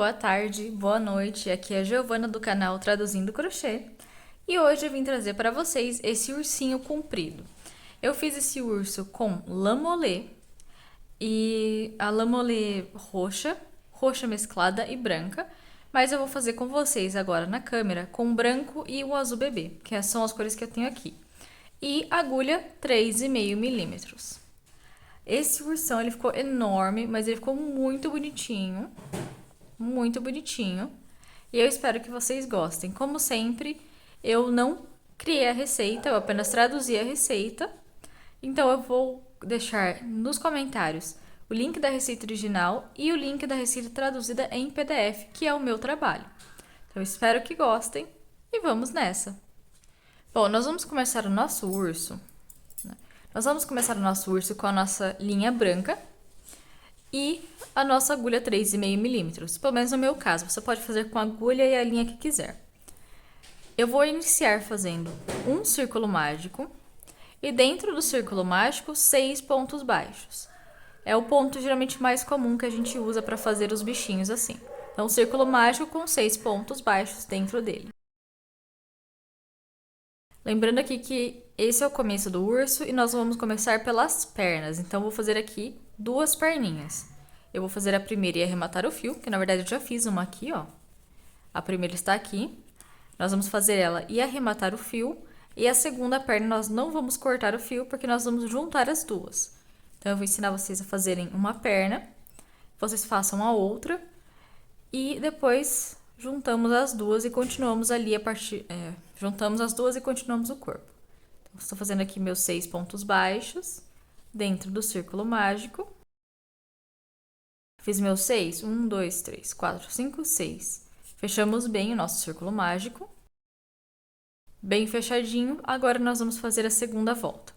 boa tarde, boa noite. Aqui é a Giovana do canal Traduzindo Crochê e hoje eu vim trazer para vocês esse ursinho comprido. Eu fiz esse urso com lã molê e a lã molê roxa mesclada e branca, mas eu vou fazer com vocês agora na câmera com o branco e o azul bebê, que são as cores que eu tenho aqui. E agulha 3,5 milímetros. Esse ursão ele ficou enorme, mas ele ficou muito bonitinho. Muito bonitinho. E eu espero que vocês gostem. Como sempre, eu não criei a receita, eu apenas traduzi a receita. Então eu vou deixar nos comentários o link da receita original e o link da receita traduzida em PDF, que é o meu trabalho. Então eu espero que gostem e vamos nessa. Bom, nós vamos começar o nosso urso. Nós vamos começar o nosso urso com a nossa linha branca e a nossa agulha 3,5 milímetros. Pelo menos no meu caso, você pode fazer com a agulha e a linha que quiser. Eu vou iniciar fazendo um círculo mágico e dentro do círculo mágico, 6 pontos baixos. É o ponto geralmente mais comum que a gente usa para fazer os bichinhos assim. Então, um círculo mágico com 6 pontos baixos dentro dele. Lembrando aqui que esse é o começo do urso e nós vamos começar pelas pernas. Então, eu vou fazer aqui 2 perninhas. Eu vou fazer a primeira e arrematar o fio, que na verdade eu já fiz uma aqui, ó. A primeira está aqui. Nós vamos fazer ela e arrematar o fio. E a segunda perna nós não vamos cortar o fio, porque nós vamos juntar as duas. Então, eu vou ensinar vocês a fazerem uma perna. Vocês façam a outra. E depois juntamos as duas e continuamos ali a partir... juntamos as duas e continuamos o corpo. Então, estou fazendo aqui meus 6 pontos baixos dentro do círculo mágico. Fiz meus 6, 1, 2, 3, 4, 5, 6. Fechamos bem o nosso círculo mágico. Bem fechadinho, agora nós vamos fazer a segunda volta.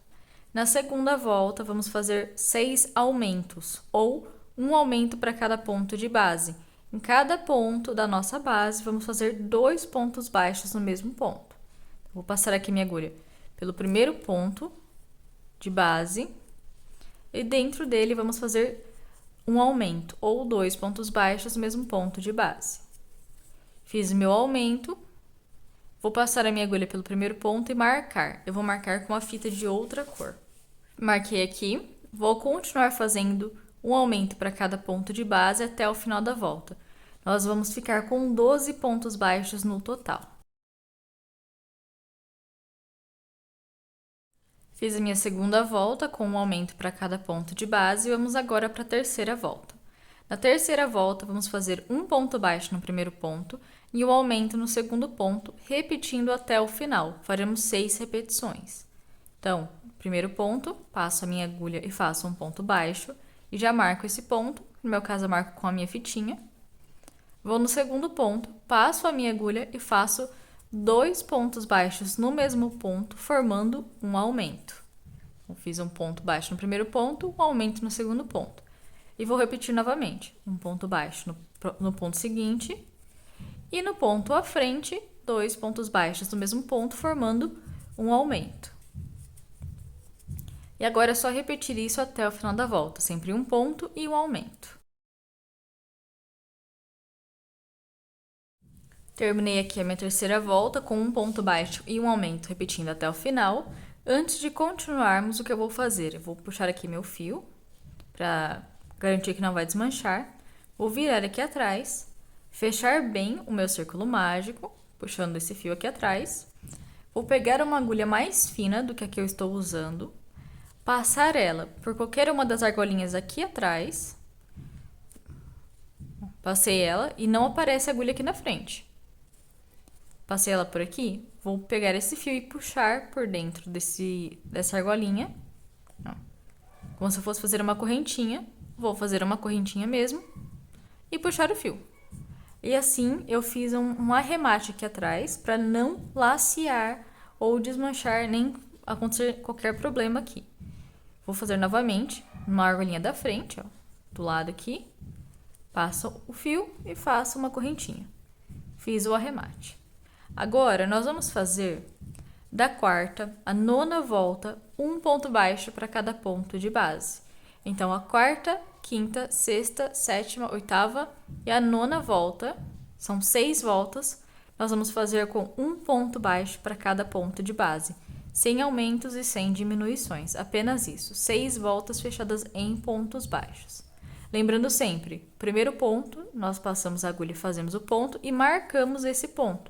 Na segunda volta, vamos fazer 6 aumentos, ou um aumento para cada ponto de base. Em cada ponto da nossa base, vamos fazer 2 pontos baixos no mesmo ponto. Vou passar aqui minha agulha pelo primeiro ponto de base, e dentro dele vamos fazer um aumento, ou 2 pontos baixos no mesmo ponto de base. Fiz meu aumento, vou passar a minha agulha pelo primeiro ponto e marcar. Eu vou marcar com a fita de outra cor. Marquei aqui, vou continuar fazendo um aumento para cada ponto de base até o final da volta. Nós vamos ficar com 12 pontos baixos no total. Fiz a minha segunda volta com um aumento para cada ponto de base e vamos agora para a terceira volta. Na terceira volta, vamos fazer um ponto baixo no primeiro ponto e um aumento no segundo ponto, repetindo até o final. Faremos 6 repetições. Então, primeiro ponto, passo a minha agulha e faço um ponto baixo e já marco esse ponto, no meu caso eu marco com a minha fitinha. Vou no segundo ponto, passo a minha agulha e faço 2 pontos baixos no mesmo ponto, formando um aumento. Eu fiz um ponto baixo no primeiro ponto, um aumento no segundo ponto. E vou repetir novamente, um ponto baixo no ponto seguinte e no ponto à frente, 2 pontos baixos no mesmo ponto, formando um aumento. E agora é só repetir isso até o final da volta, sempre um ponto e um aumento. Terminei aqui a minha terceira volta com um ponto baixo e um aumento, repetindo até o final. Antes de continuarmos, o que eu vou fazer? Eu vou puxar aqui meu fio, para garantir que não vai desmanchar. Vou virar aqui atrás, fechar bem o meu círculo mágico, puxando esse fio aqui atrás. Vou pegar uma agulha mais fina do que a que eu estou usando, passar ela por qualquer uma das argolinhas aqui atrás. Passei ela e não aparece a agulha aqui na frente. Passei ela por aqui, vou pegar esse fio e puxar por dentro dessa argolinha. Como se eu fosse fazer uma correntinha, vou fazer uma correntinha mesmo e puxar o fio. E assim eu fiz um arremate aqui atrás para não lacear ou desmanchar, nem acontecer qualquer problema aqui. Vou fazer novamente uma argolinha da frente, ó, do lado aqui, passo o fio e faço uma correntinha. Fiz o arremate. Agora, nós vamos fazer da quarta à nona volta um ponto baixo para cada ponto de base. Então, a quarta, quinta, sexta, sétima, oitava e a nona volta. São 6 voltas. Nós vamos fazer com um ponto baixo para cada ponto de base, sem aumentos e sem diminuições, apenas isso. 6 voltas fechadas em pontos baixos. Lembrando sempre, primeiro ponto, nós passamos a agulha e fazemos o ponto e marcamos esse ponto,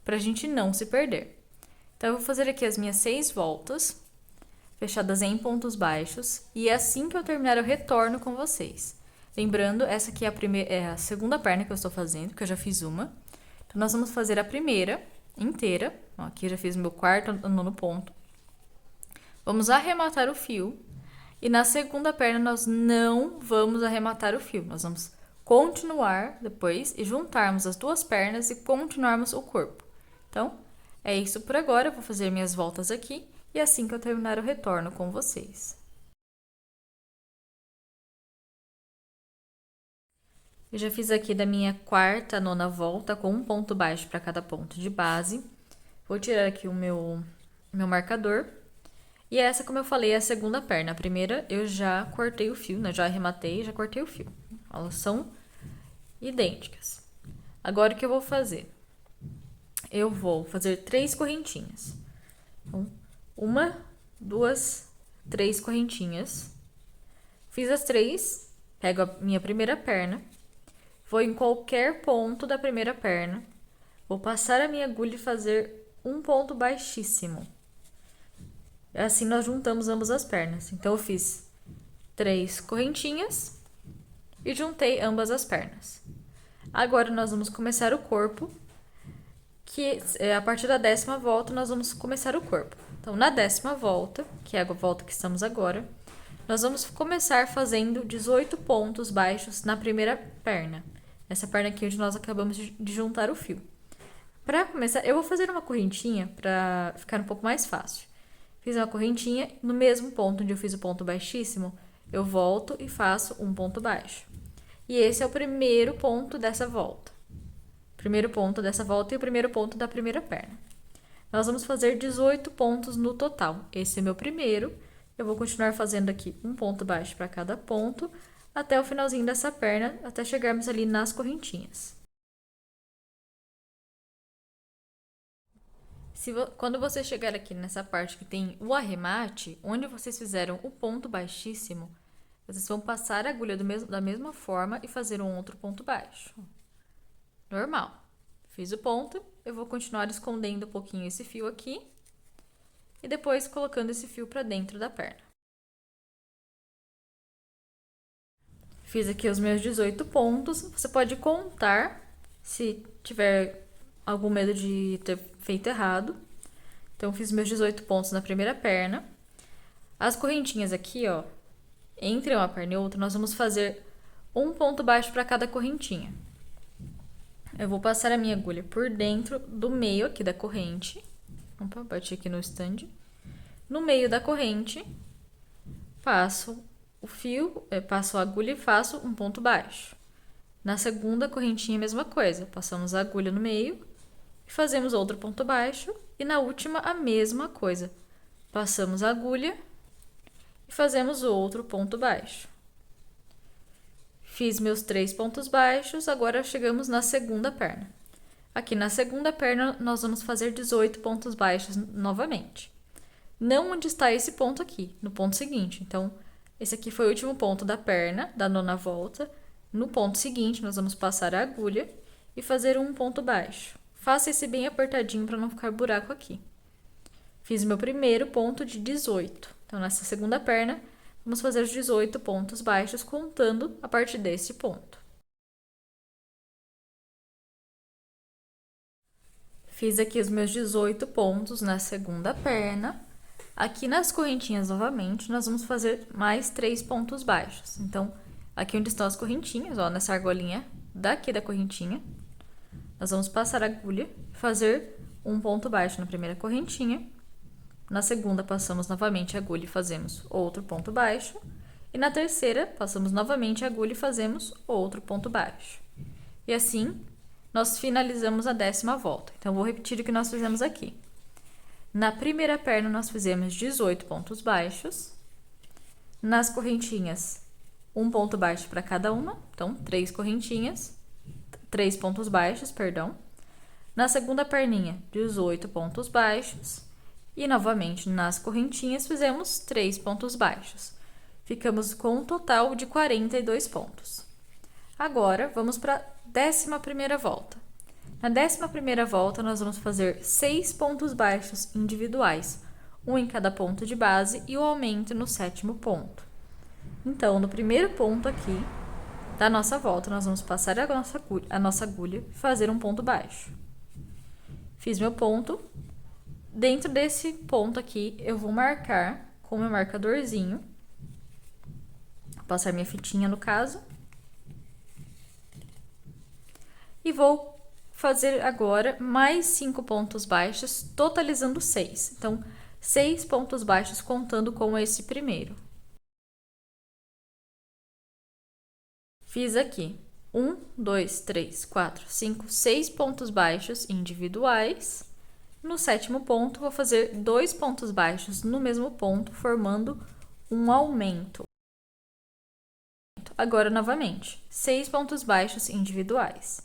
para a gente não se perder. Então, eu vou fazer aqui as minhas 6 voltas, fechadas em pontos baixos, e assim que eu terminar eu retorno com vocês. Lembrando, essa aqui é a segunda perna que eu estou fazendo, que eu já fiz uma. Então, nós vamos fazer a primeira inteira. Ó, aqui eu já fiz o meu quarto, nono ponto. Vamos arrematar o fio. E na segunda perna, nós não vamos arrematar o fio. Nós vamos continuar depois e juntarmos as duas pernas e continuarmos o corpo. Então, é isso por agora. Eu vou fazer minhas voltas aqui. E assim que eu terminar, eu retorno com vocês. Eu já fiz aqui da minha quarta, nona volta, com um ponto baixo para cada ponto de base. Vou tirar aqui o meu marcador. E essa, como eu falei, é a segunda perna. A primeira eu já cortei o fio, né? Já arrematei, já cortei o fio. Elas são idênticas. Agora, o que eu vou fazer? Eu vou fazer 3 correntinhas. Então, 1, 2, 3 correntinhas. Fiz as 3, pego a minha primeira perna. Vou em qualquer ponto da primeira perna, vou passar a minha agulha e fazer um ponto baixíssimo. Assim nós juntamos ambas as pernas. Então, eu fiz 3 correntinhas e juntei ambas as pernas. Agora, nós vamos começar o corpo, que a partir da 10ª volta, nós vamos começar o corpo. Então, na 10ª volta, que é a volta que estamos agora, nós vamos começar fazendo 18 pontos baixos na primeira perna. Essa perna aqui onde nós acabamos de juntar o fio. Para começar, eu vou fazer uma correntinha para ficar um pouco mais fácil. Fiz uma correntinha, no mesmo ponto onde eu fiz o ponto baixíssimo, eu volto e faço um ponto baixo. E esse é o primeiro ponto dessa volta. Primeiro ponto dessa volta e o primeiro ponto da primeira perna. Nós vamos fazer 18 pontos no total. Esse é meu primeiro. Eu vou continuar fazendo aqui um ponto baixo para cada ponto, até o finalzinho dessa perna, até chegarmos ali nas correntinhas. Quando você chegar aqui nessa parte que tem o arremate, onde vocês fizeram o ponto baixíssimo, vocês vão passar a agulha da mesma forma e fazer um outro ponto baixo. Normal. Fiz o ponto, eu vou continuar escondendo um pouquinho esse fio aqui e depois colocando esse fio para dentro da perna. Fiz aqui os meus 18 pontos. Você pode contar se tiver algum medo de ter feito errado. Então, fiz meus 18 pontos na primeira perna. As correntinhas aqui, ó, entre uma perna e outra, nós vamos fazer um ponto baixo para cada correntinha. Eu vou passar a minha agulha por dentro do meio aqui da corrente. Opa, bati aqui no stand. No meio da corrente, passo o fio, passo a agulha e faço um ponto baixo. Na segunda correntinha, a mesma coisa. Passamos a agulha no meio e fazemos outro ponto baixo. E na última, a mesma coisa. Passamos a agulha e fazemos outro ponto baixo. Fiz meus 3 pontos baixos, agora chegamos na segunda perna. Aqui na segunda perna, nós vamos fazer 18 pontos baixos novamente. Não onde está esse ponto aqui, no ponto seguinte. Então, esse aqui foi o último ponto da perna, da nona volta. No ponto seguinte, nós vamos passar a agulha e fazer um ponto baixo. Faça esse bem apertadinho para não ficar buraco aqui. Fiz meu primeiro ponto de 18. Então, nessa segunda perna, vamos fazer os 18 pontos baixos, contando a partir desse ponto. Fiz aqui os meus 18 pontos na segunda perna. Aqui nas correntinhas, novamente, nós vamos fazer mais 3 pontos baixos. Então, aqui onde estão as correntinhas, ó, nessa argolinha daqui da correntinha, nós vamos passar a agulha e fazer um ponto baixo na primeira correntinha. Na segunda, passamos novamente a agulha e fazemos outro ponto baixo. E na terceira, passamos novamente a agulha e fazemos outro ponto baixo. E assim, nós finalizamos a 10ª volta. Então, vou repetir o que nós fizemos aqui. Na primeira perna, nós fizemos 18 pontos baixos. Nas correntinhas, um ponto baixo para cada uma, então 3 correntinhas, 3 pontos baixos, perdão. Na segunda perninha, 18 pontos baixos. E novamente nas correntinhas fizemos 3 pontos baixos. Ficamos com um total de 42 pontos. Agora, vamos para a 11ª volta. Na 11ª volta, nós vamos fazer 6 pontos baixos individuais, um em cada ponto de base e o aumento no 7º ponto. Então, no primeiro ponto aqui da nossa volta, nós vamos passar a nossa agulha e fazer um ponto baixo. Fiz meu ponto. Dentro desse ponto aqui, eu vou marcar com meu marcadorzinho. Vou passar minha fitinha no caso. E vou fazer agora mais 5 pontos baixos, totalizando 6. Então, 6 pontos baixos contando com esse primeiro. Fiz aqui 1, 2, 3, 4, 5, 6 pontos baixos individuais. No 7º ponto, vou fazer 2 pontos baixos no mesmo ponto, formando um aumento. Agora, novamente, 6 pontos baixos individuais.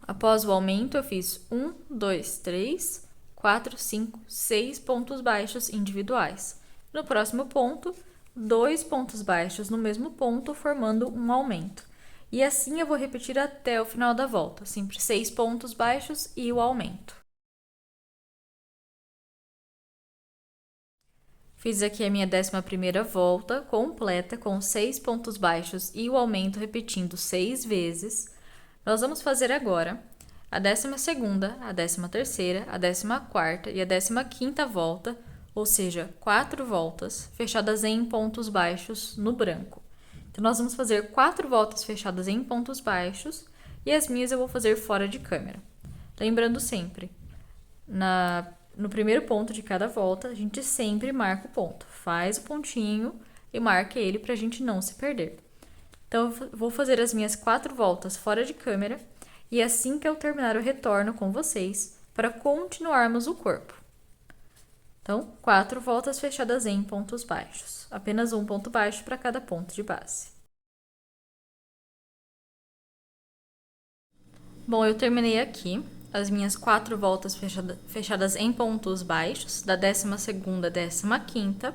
Após o aumento, eu fiz 1, 2, 3, 4, 5, 6 pontos baixos individuais. No próximo ponto, 2 pontos baixos no mesmo ponto, formando um aumento. E assim eu vou repetir até o final da volta, sempre 6 pontos baixos e o aumento. Fiz aqui a minha 11ª volta completa com 6 pontos baixos e o aumento repetindo 6 vezes. Nós vamos fazer agora a 12ª, a 13ª, a 14ª e a 15ª volta, ou seja, 4 voltas fechadas em pontos baixos no branco. Então, nós vamos fazer 4 voltas fechadas em pontos baixos e as minhas eu vou fazer fora de câmera. Lembrando sempre, no primeiro ponto de cada volta, a gente sempre marca o ponto. Faz o pontinho e marca ele para a gente não se perder. Então, eu vou fazer as minhas 4 voltas fora de câmera e assim que eu terminar eu retorno com vocês para continuarmos o corpo. Então, 4 voltas fechadas em pontos baixos. Apenas um ponto baixo para cada ponto de base. Bom, eu terminei aqui as minhas 4 voltas fechadas em pontos baixos, da 12ª à 15ª.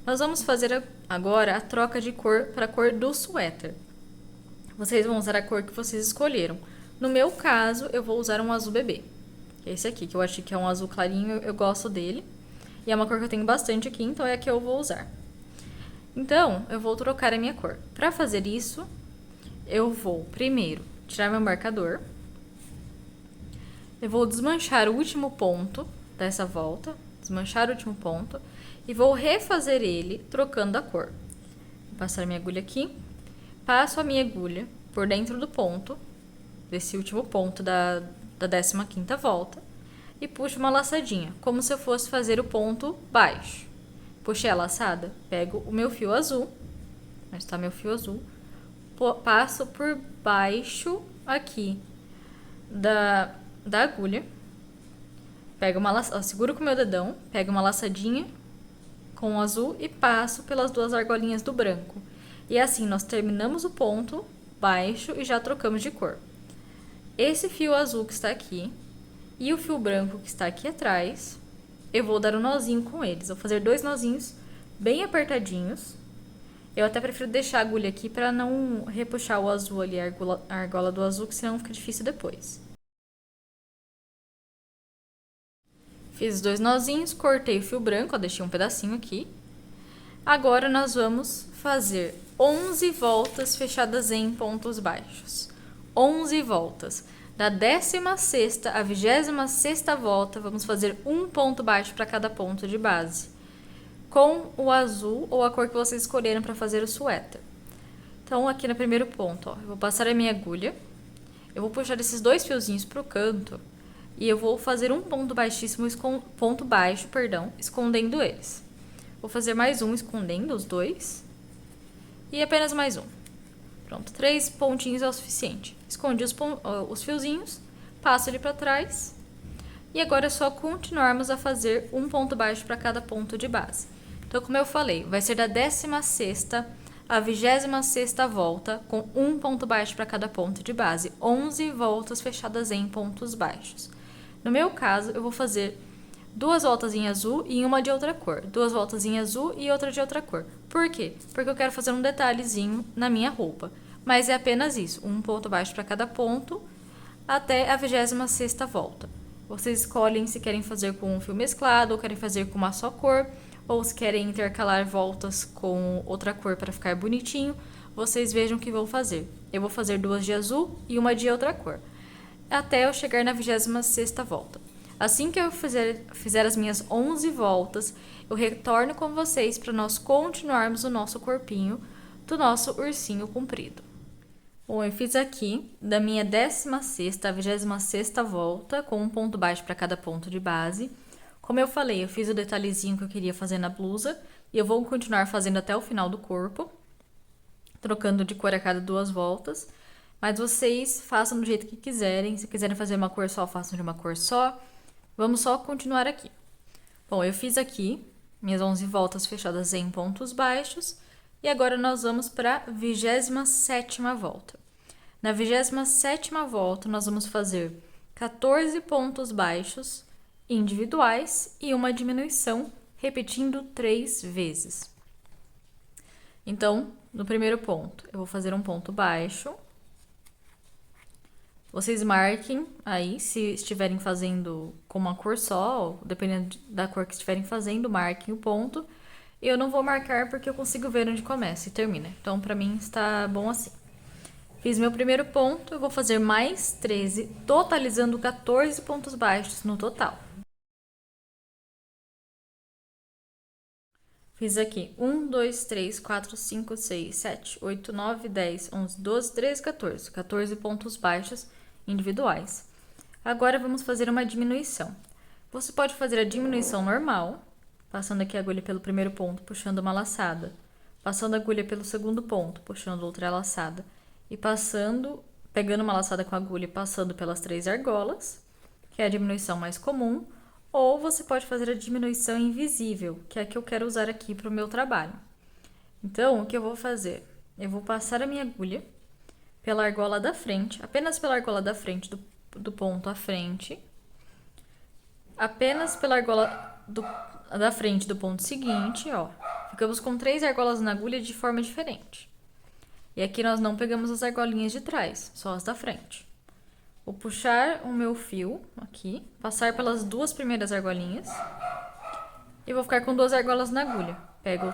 Nós vamos fazer agora a troca de cor para a cor do suéter. Vocês vão usar a cor que vocês escolheram. No meu caso, eu vou usar um azul bebê. Esse aqui, que eu achei que é um azul clarinho, eu gosto dele. E é uma cor que eu tenho bastante aqui, então é a que eu vou usar. Então, eu vou trocar a minha cor. Para fazer isso, eu vou primeiro tirar meu marcador. Eu vou desmanchar o último ponto dessa volta. Desmanchar o último ponto. E vou refazer ele trocando a cor. Vou passar a minha agulha aqui. Passo a minha agulha por dentro do ponto, desse último ponto da 15ª volta. E puxo uma laçadinha, como se eu fosse fazer o ponto baixo. Puxei a laçada, pego o meu fio azul, onde está meu fio azul, passo por baixo aqui da agulha, pego seguro com o meu dedão, pego uma laçadinha com o azul e passo pelas 2 argolinhas do branco. E assim nós terminamos o ponto baixo e já trocamos de cor. Esse fio azul que está aqui e o fio branco que está aqui atrás, eu vou dar um nozinho com eles. Vou fazer 2 nozinhos bem apertadinhos. Eu até prefiro deixar a agulha aqui para não repuxar o azul ali, a argola do azul, que senão fica difícil depois. Fiz os 2 nozinhos, cortei o fio branco, deixei um pedacinho aqui. Agora nós vamos fazer 11 voltas fechadas em pontos baixos. 11 voltas. Da 16ª à 26ª volta, vamos fazer um ponto baixo para cada ponto de base, com o azul ou a cor que vocês escolheram para fazer o suéter. Então, aqui no primeiro ponto, ó, eu vou passar a minha agulha, eu vou puxar esses 2 fiozinhos para o canto e eu vou fazer um ponto baixíssimo, ponto baixo, escondendo eles. Vou fazer mais um escondendo os 2 e apenas mais um. Pronto, 3 pontinhos é o suficiente. Escondi os fiozinhos, passo ele para trás. E agora é só continuarmos a fazer um ponto baixo para cada ponto de base. Então, como eu falei, vai ser da 16ª à 26ª volta, com um ponto baixo para cada ponto de base, 11 voltas fechadas em pontos baixos. No meu caso, eu vou fazer 2 voltas em azul e uma de outra cor, 2 voltas em azul e outra de outra cor. Por quê? Porque eu quero fazer um detalhezinho na minha roupa, mas é apenas isso, um ponto baixo para cada ponto até a 26ª volta. Vocês escolhem se querem fazer com um fio mesclado ou querem fazer com uma só cor, ou se querem intercalar voltas com outra cor para ficar bonitinho, vocês vejam o que vão fazer. Eu vou fazer 2 de azul e uma de outra cor, até eu chegar na 26ª volta. Assim que eu fizer as minhas 11 voltas, eu retorno com vocês para nós continuarmos o nosso corpinho do nosso ursinho comprido. Bom, eu fiz aqui da minha 16ª à 26ª volta, com um ponto baixo para cada ponto de base. Como eu falei, eu fiz o detalhezinho que eu queria fazer na blusa e eu vou continuar fazendo até o final do corpo, trocando de cor a cada 2 voltas. Mas vocês façam do jeito que quiserem. Se quiserem fazer uma cor só, façam de uma cor só. Vamos só continuar aqui. Bom, eu fiz aqui minhas 11 voltas fechadas em pontos baixos. E agora nós vamos para a 27ª volta. Na 27ª volta, nós vamos fazer 14 pontos baixos individuais e uma diminuição, repetindo 3 vezes. Então, no primeiro ponto, eu vou fazer um ponto baixo. Vocês marquem aí, se estiverem fazendo com uma cor só, dependendo da cor que estiverem fazendo, marquem o ponto. Eu não vou marcar porque eu consigo ver onde começa e termina. Então, pra mim, está bom assim. Fiz meu primeiro ponto, eu vou fazer mais 13, totalizando 14 pontos baixos no total. Fiz aqui 1, 2, 3, 4, 5, 6, 7, 8, 9, 10, 11, 12, 13, 14. 14 pontos baixos individuais. Agora, vamos fazer uma diminuição. Você pode fazer a diminuição normal, passando aqui a agulha pelo primeiro ponto, puxando uma laçada. Passando a agulha pelo segundo ponto, puxando outra laçada. E pegando uma laçada com a agulha e passando pelas 3 argolas, que é a diminuição mais comum. Ou você pode fazer a diminuição invisível, que é a que eu quero usar aqui para o meu trabalho. Então, o que eu vou fazer? Eu vou passar a minha agulha pela argola da frente, apenas pela argola da frente do ponto à frente. Apenas pela argola da frente do ponto seguinte, ó. Ficamos com 3 argolas na agulha de forma diferente. E aqui nós não pegamos as argolinhas de trás, só as da frente. Vou puxar o meu fio aqui, passar pelas 2 primeiras argolinhas. E vou ficar com 2 argolas na agulha. Pego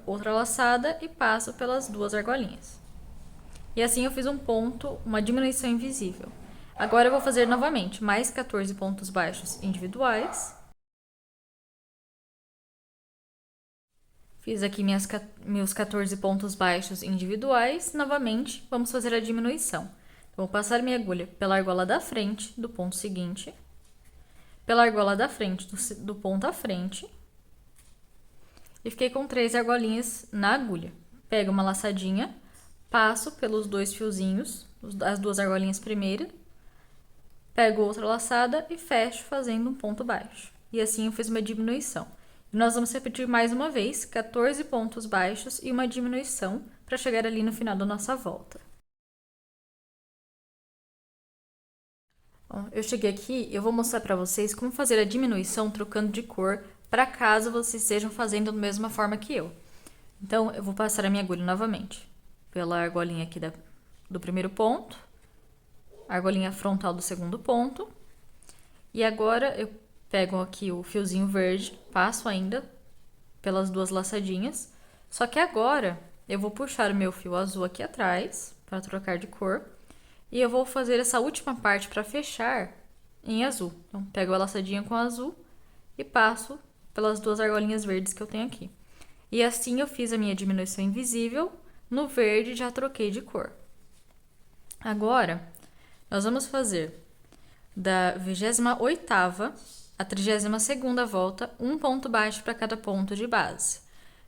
outra laçada e passo pelas 2 argolinhas. E assim eu fiz um ponto, uma diminuição invisível. Agora eu vou fazer novamente mais 14 pontos baixos individuais. Fiz aqui meus 14 pontos baixos individuais. Novamente, vamos fazer a diminuição. Então, vou passar minha agulha pela argola da frente do ponto seguinte, pela argola da frente do ponto à frente, e fiquei com 3 argolinhas na agulha. Pego uma laçadinha, passo pelos 2 fiozinhos, as 2 argolinhas primeiro, pego outra laçada e fecho fazendo um ponto baixo. E assim eu fiz uma diminuição. E nós vamos repetir mais uma vez, 14 pontos baixos e uma diminuição para chegar ali no final da nossa volta. Bom, eu cheguei aqui e eu vou mostrar para vocês como fazer a diminuição trocando de cor, para caso vocês estejam fazendo da mesma forma que eu. Então, eu vou passar a minha agulha novamente pela argolinha aqui do primeiro ponto, argolinha frontal do segundo ponto, e agora eu pego aqui o fiozinho verde, passo ainda pelas 2 laçadinhas, só que agora eu vou puxar o meu fio azul aqui atrás, para trocar de cor, e eu vou fazer essa última parte para fechar em azul. Então, pego a laçadinha com azul e passo pelas 2 argolinhas verdes que eu tenho aqui. E assim eu fiz a minha diminuição invisível, no verde já troquei de cor. Agora, nós vamos fazer da 28ª à 32ª volta, um ponto baixo para cada ponto de base.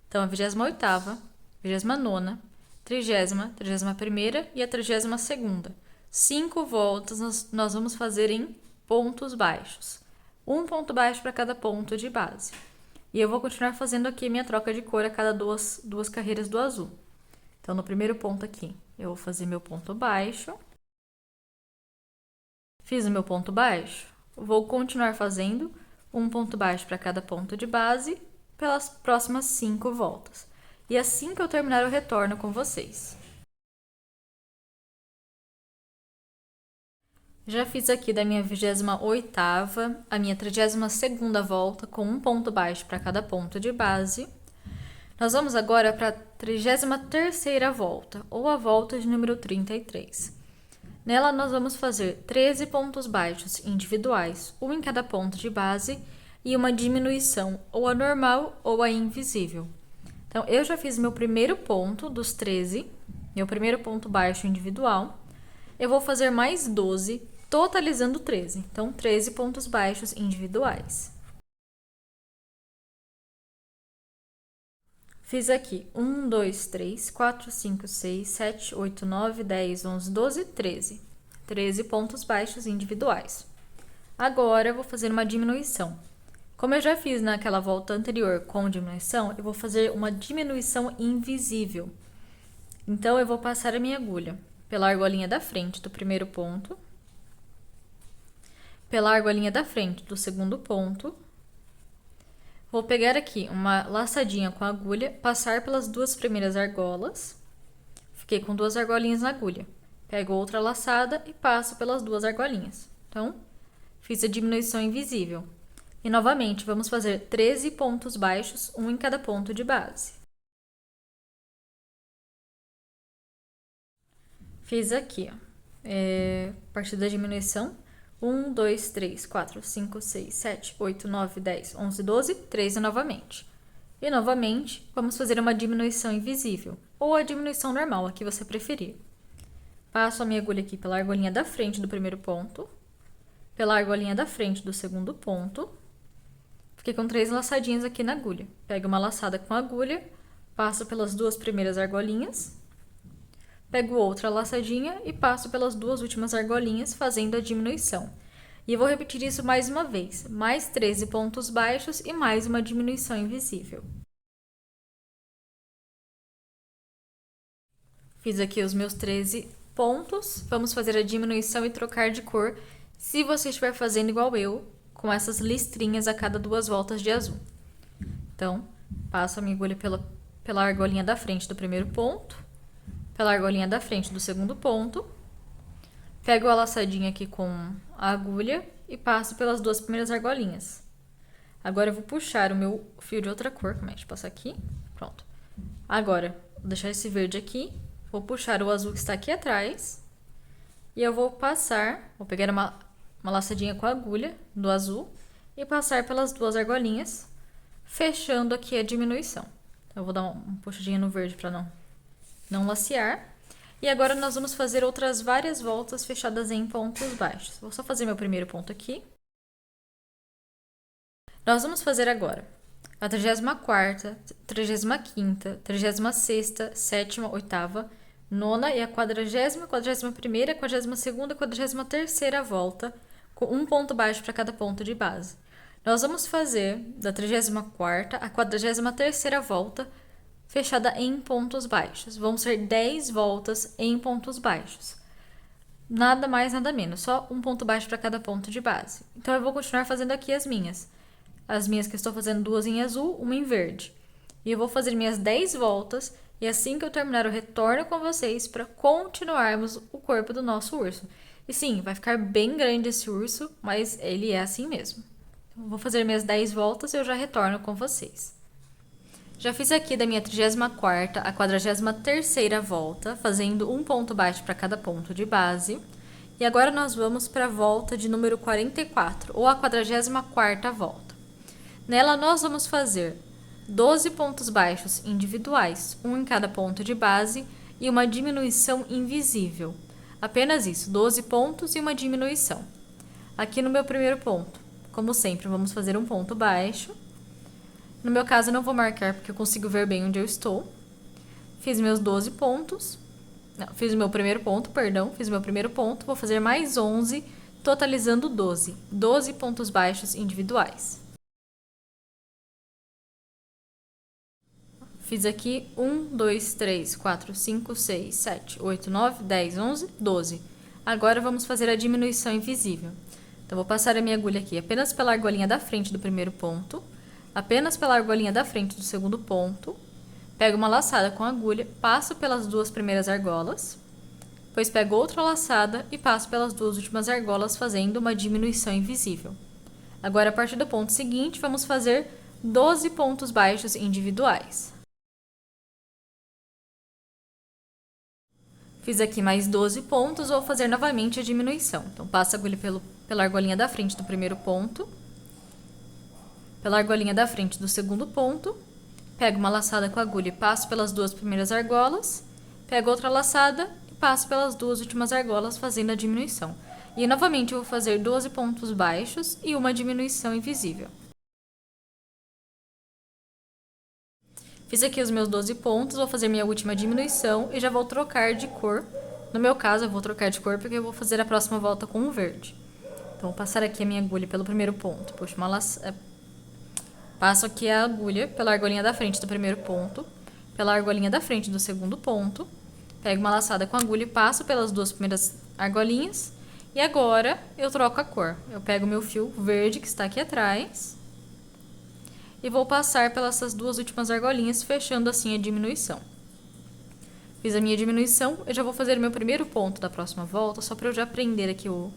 Então, a 28ª, 29ª, 30ª, 31ª e a 32ª. 5 voltas nós vamos fazer em pontos baixos. Um ponto baixo para cada ponto de base. E eu vou continuar fazendo aqui minha troca de cor a cada duas carreiras do azul. Então, no primeiro ponto aqui, eu vou fazer meu ponto baixo. Fiz o meu ponto baixo, vou continuar fazendo um ponto baixo para cada ponto de base pelas próximas 5 voltas. E assim que eu terminar, eu retorno com vocês. Já fiz aqui da minha 28ª a minha 32ª volta com um ponto baixo para cada ponto de base. Nós vamos agora para a 33ª volta, ou a volta de número 33. Nela, nós vamos fazer 13 pontos baixos individuais, um em cada ponto de base, e uma diminuição, ou a normal ou a invisível. Então, eu já fiz meu primeiro ponto dos 13, meu primeiro ponto baixo individual. Eu vou fazer mais 12, totalizando 13. Então, 13 pontos baixos individuais. Fiz aqui 1, 2, 3, 4, 5, 6, 7, 8, 9, 10, 11, 12, 13. 13 pontos baixos individuais. Agora, eu vou fazer uma diminuição. Como eu já fiz naquela volta anterior com diminuição, eu vou fazer uma diminuição invisível. Então, eu vou passar a minha agulha pela argolinha da frente do primeiro ponto, pela argolinha da frente do segundo ponto. Vou pegar aqui uma laçadinha com a agulha, passar pelas duas primeiras argolas. Fiquei com 2 argolinhas na agulha. Pego outra laçada e passo pelas 2 argolinhas. Então, fiz a diminuição invisível. E novamente, vamos fazer 13 pontos baixos, um em cada ponto de base. Fiz aqui, ó, a partir da diminuição, 1, 2, 3, 4, 5, 6, 7, 8, 9, 10, 11, 12, 13 novamente. E novamente, vamos fazer uma diminuição invisível, ou a diminuição normal, a que você preferir. Passo a minha agulha aqui pela argolinha da frente do primeiro ponto, pela argolinha da frente do segundo ponto. Fiquei com 3 laçadinhas aqui na agulha. Pego uma laçada com a agulha, passo pelas 2 primeiras argolinhas, pego outra laçadinha e passo pelas 2 últimas argolinhas, fazendo a diminuição. E eu vou repetir isso mais uma vez, mais 13 pontos baixos e mais uma diminuição invisível. Fiz aqui os meus 13 pontos, vamos fazer a diminuição e trocar de cor, se você estiver fazendo igual eu, com essas listrinhas a cada 2 voltas de azul. Então, passo a minha agulha pela argolinha da frente do primeiro ponto, pela argolinha da frente do segundo ponto, pego a laçadinha aqui com a agulha e passo pelas 2 primeiras argolinhas. Agora eu vou puxar o meu fio de outra cor, como é que passar aqui? Pronto. Agora, vou deixar esse verde aqui, vou puxar o azul que está aqui atrás e eu vou pegar uma laçadinha com a agulha do azul e passar pelas 2 argolinhas, fechando aqui a diminuição. Então, eu vou dar uma puxadinha no verde para não lacear. E agora nós vamos fazer outras várias voltas fechadas em pontos baixos. Vou só fazer meu primeiro ponto aqui. Nós vamos fazer agora a 34ª, 35ª, 36ª, 7ª, 8ª, 9ª e a 40ª, 41ª, 42ª e 43ª volta, com um ponto baixo para cada ponto de base. Nós vamos fazer da 34ª à 43ª volta fechada em pontos baixos. Vão ser 10 voltas em pontos baixos. Nada mais, nada menos. Só um ponto baixo para cada ponto de base. Então, eu vou continuar fazendo aqui as minhas. As minhas que eu estou fazendo 2 em azul, uma em verde. E eu vou fazer minhas 10 voltas. E assim que eu terminar, eu retorno com vocês para continuarmos o corpo do nosso urso. E sim, vai ficar bem grande esse urso, mas ele é assim mesmo. Então, eu vou fazer minhas 10 voltas e eu já retorno com vocês. Já fiz aqui da minha 34ª à 43ª volta, fazendo um ponto baixo para cada ponto de base. E agora nós vamos para a volta de número 44, ou a 44ª volta. Nela nós vamos fazer 12 pontos baixos individuais, um em cada ponto de base e uma diminuição invisível. Apenas isso, 12 pontos e uma diminuição. Aqui no meu primeiro ponto, como sempre, vamos fazer um ponto baixo. No meu caso, eu não vou marcar porque eu consigo ver bem onde eu estou. Fiz meus 12 pontos. Não, fiz o meu primeiro ponto, perdão. Fiz o meu primeiro ponto. Vou fazer mais 11, totalizando 12. 12 pontos baixos individuais. Fiz aqui 1, 2, 3, 4, 5, 6, 7, 8, 9, 10, 11, 12. Agora vamos fazer a diminuição invisível. Então, vou passar a minha agulha aqui apenas pela argolinha da frente do primeiro ponto, apenas pela argolinha da frente do segundo ponto, pego uma laçada com a agulha, passo pelas duas primeiras argolas, depois pego outra laçada e passo pelas duas últimas argolas, fazendo uma diminuição invisível. Agora, a partir do ponto seguinte, vamos fazer 12 pontos baixos individuais. Fiz aqui mais 12 pontos, vou fazer novamente a diminuição. Então, passo a agulha pela argolinha da frente do primeiro ponto, pela argolinha da frente do segundo ponto, pego uma laçada com a agulha e passo pelas duas primeiras argolas, pego outra laçada e passo pelas duas últimas argolas, fazendo a diminuição. E novamente eu vou fazer 12 pontos baixos e uma diminuição invisível. Fiz aqui os meus 12 pontos, vou fazer minha última diminuição e já vou trocar de cor. No meu caso, eu vou trocar de cor porque eu vou fazer a próxima volta com o verde. Então, vou passar aqui a minha agulha pelo primeiro ponto, puxo uma laçada, passo aqui a agulha pela argolinha da frente do primeiro ponto, pela argolinha da frente do segundo ponto, pego uma laçada com a agulha e passo pelas duas primeiras argolinhas. E agora, eu troco a cor. Eu pego o meu fio verde que está aqui atrás e vou passar pelas essas duas últimas argolinhas, fechando assim a diminuição. Fiz a minha diminuição, eu já vou fazer o meu primeiro ponto da próxima volta, só para eu já prender aqui o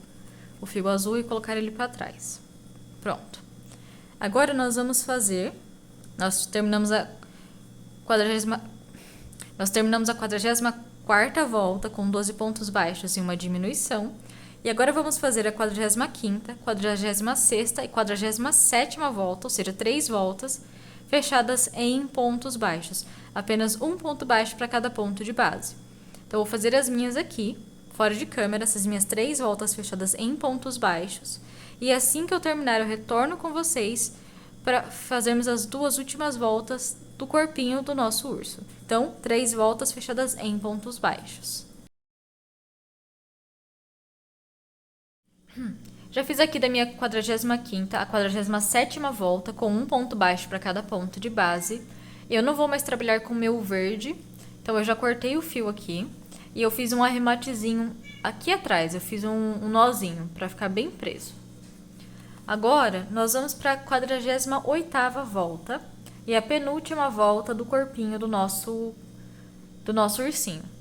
fio azul e colocar ele para trás. Pronto. Agora nós vamos fazer, nós terminamos a 44ª volta com 12 pontos baixos e uma diminuição. E agora vamos fazer a 45ª, 46ª e 47ª volta, ou seja, 3 voltas fechadas em pontos baixos. Apenas um ponto baixo para cada ponto de base. Então, vou fazer as minhas aqui, fora de câmera, essas minhas 3 voltas fechadas em pontos baixos. E assim que eu terminar, eu retorno com vocês para fazermos as duas últimas voltas do corpinho do nosso urso. Então, 3 voltas fechadas em pontos baixos. Já fiz aqui da minha 45ª a 47ª volta com um ponto baixo para cada ponto de base. Eu não vou mais trabalhar com o meu verde, então eu já cortei o fio aqui e eu fiz um arrematezinho aqui atrás, eu fiz um nozinho para ficar bem preso. Agora, nós vamos para a 48ª volta e a penúltima volta do corpinho do nosso ursinho.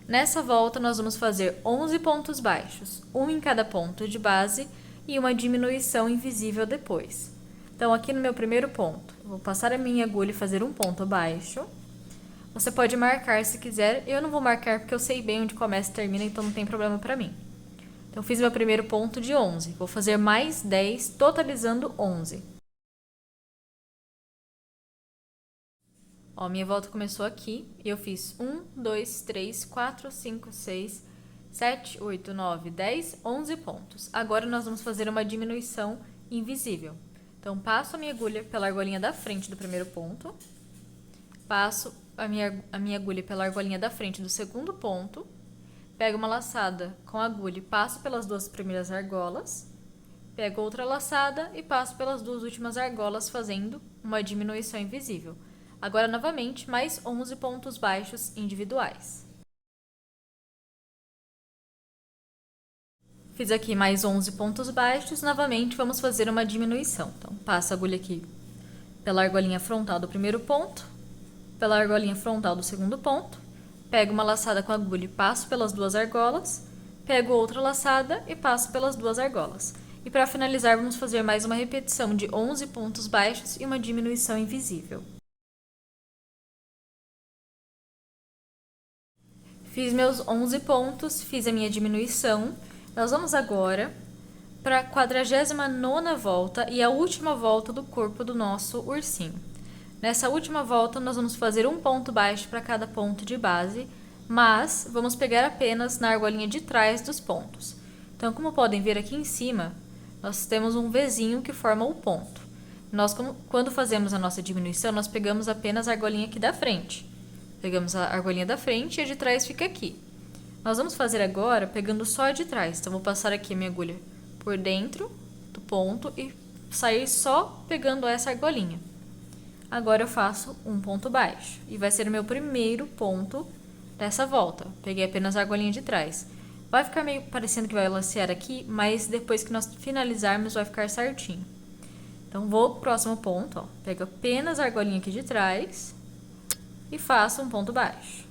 Nessa volta, nós vamos fazer 11 pontos baixos, um em cada ponto de base e uma diminuição invisível depois. Então, aqui no meu primeiro ponto, eu vou passar a minha agulha e fazer um ponto baixo. Você pode marcar se quiser, eu não vou marcar porque eu sei bem onde começa e termina, então não tem problema para mim. Então, fiz meu primeiro ponto de 11, vou fazer mais 10, totalizando 11. Ó, minha volta começou aqui e eu fiz 1, 2, 3, 4, 5, 6, 7, 8, 9, 10, 11 pontos. Agora, nós vamos fazer uma diminuição invisível. Então, passo a minha agulha pela argolinha da frente do primeiro ponto, passo a minha agulha pela argolinha da frente do segundo ponto, pego uma laçada com a agulha e passo pelas duas primeiras argolas, pego outra laçada e passo pelas duas últimas argolas, fazendo uma diminuição invisível. Agora, novamente, mais 11 pontos baixos individuais. Fiz aqui mais 11 pontos baixos, novamente vamos fazer uma diminuição. Então, passo a agulha aqui pela argolinha frontal do primeiro ponto, pela argolinha frontal do segundo ponto, pego uma laçada com a agulha e passo pelas duas argolas, pego outra laçada e passo pelas duas argolas. E para finalizar, vamos fazer mais uma repetição de 11 pontos baixos e uma diminuição invisível. Fiz meus 11 pontos, fiz a minha diminuição. Nós vamos agora para a 49ª volta e a última volta do corpo do nosso ursinho. Nessa última volta, nós vamos fazer um ponto baixo para cada ponto de base, mas vamos pegar apenas na argolinha de trás dos pontos. Então, como podem ver aqui em cima, nós temos um Vzinho que forma o ponto. Quando fazemos a nossa diminuição, nós pegamos apenas a argolinha aqui da frente. Pegamos a argolinha da frente e a de trás fica aqui. Nós vamos fazer agora pegando só a de trás. Então, vou passar aqui a minha agulha por dentro do ponto e sair só pegando essa argolinha. Agora eu faço um ponto baixo e vai ser o meu primeiro ponto dessa volta. Peguei apenas a argolinha de trás. Vai ficar meio parecendo que vai lacear aqui, mas depois que nós finalizarmos vai ficar certinho. Então, vou pro próximo ponto, ó. Pego apenas a argolinha aqui de trás e faço um ponto baixo.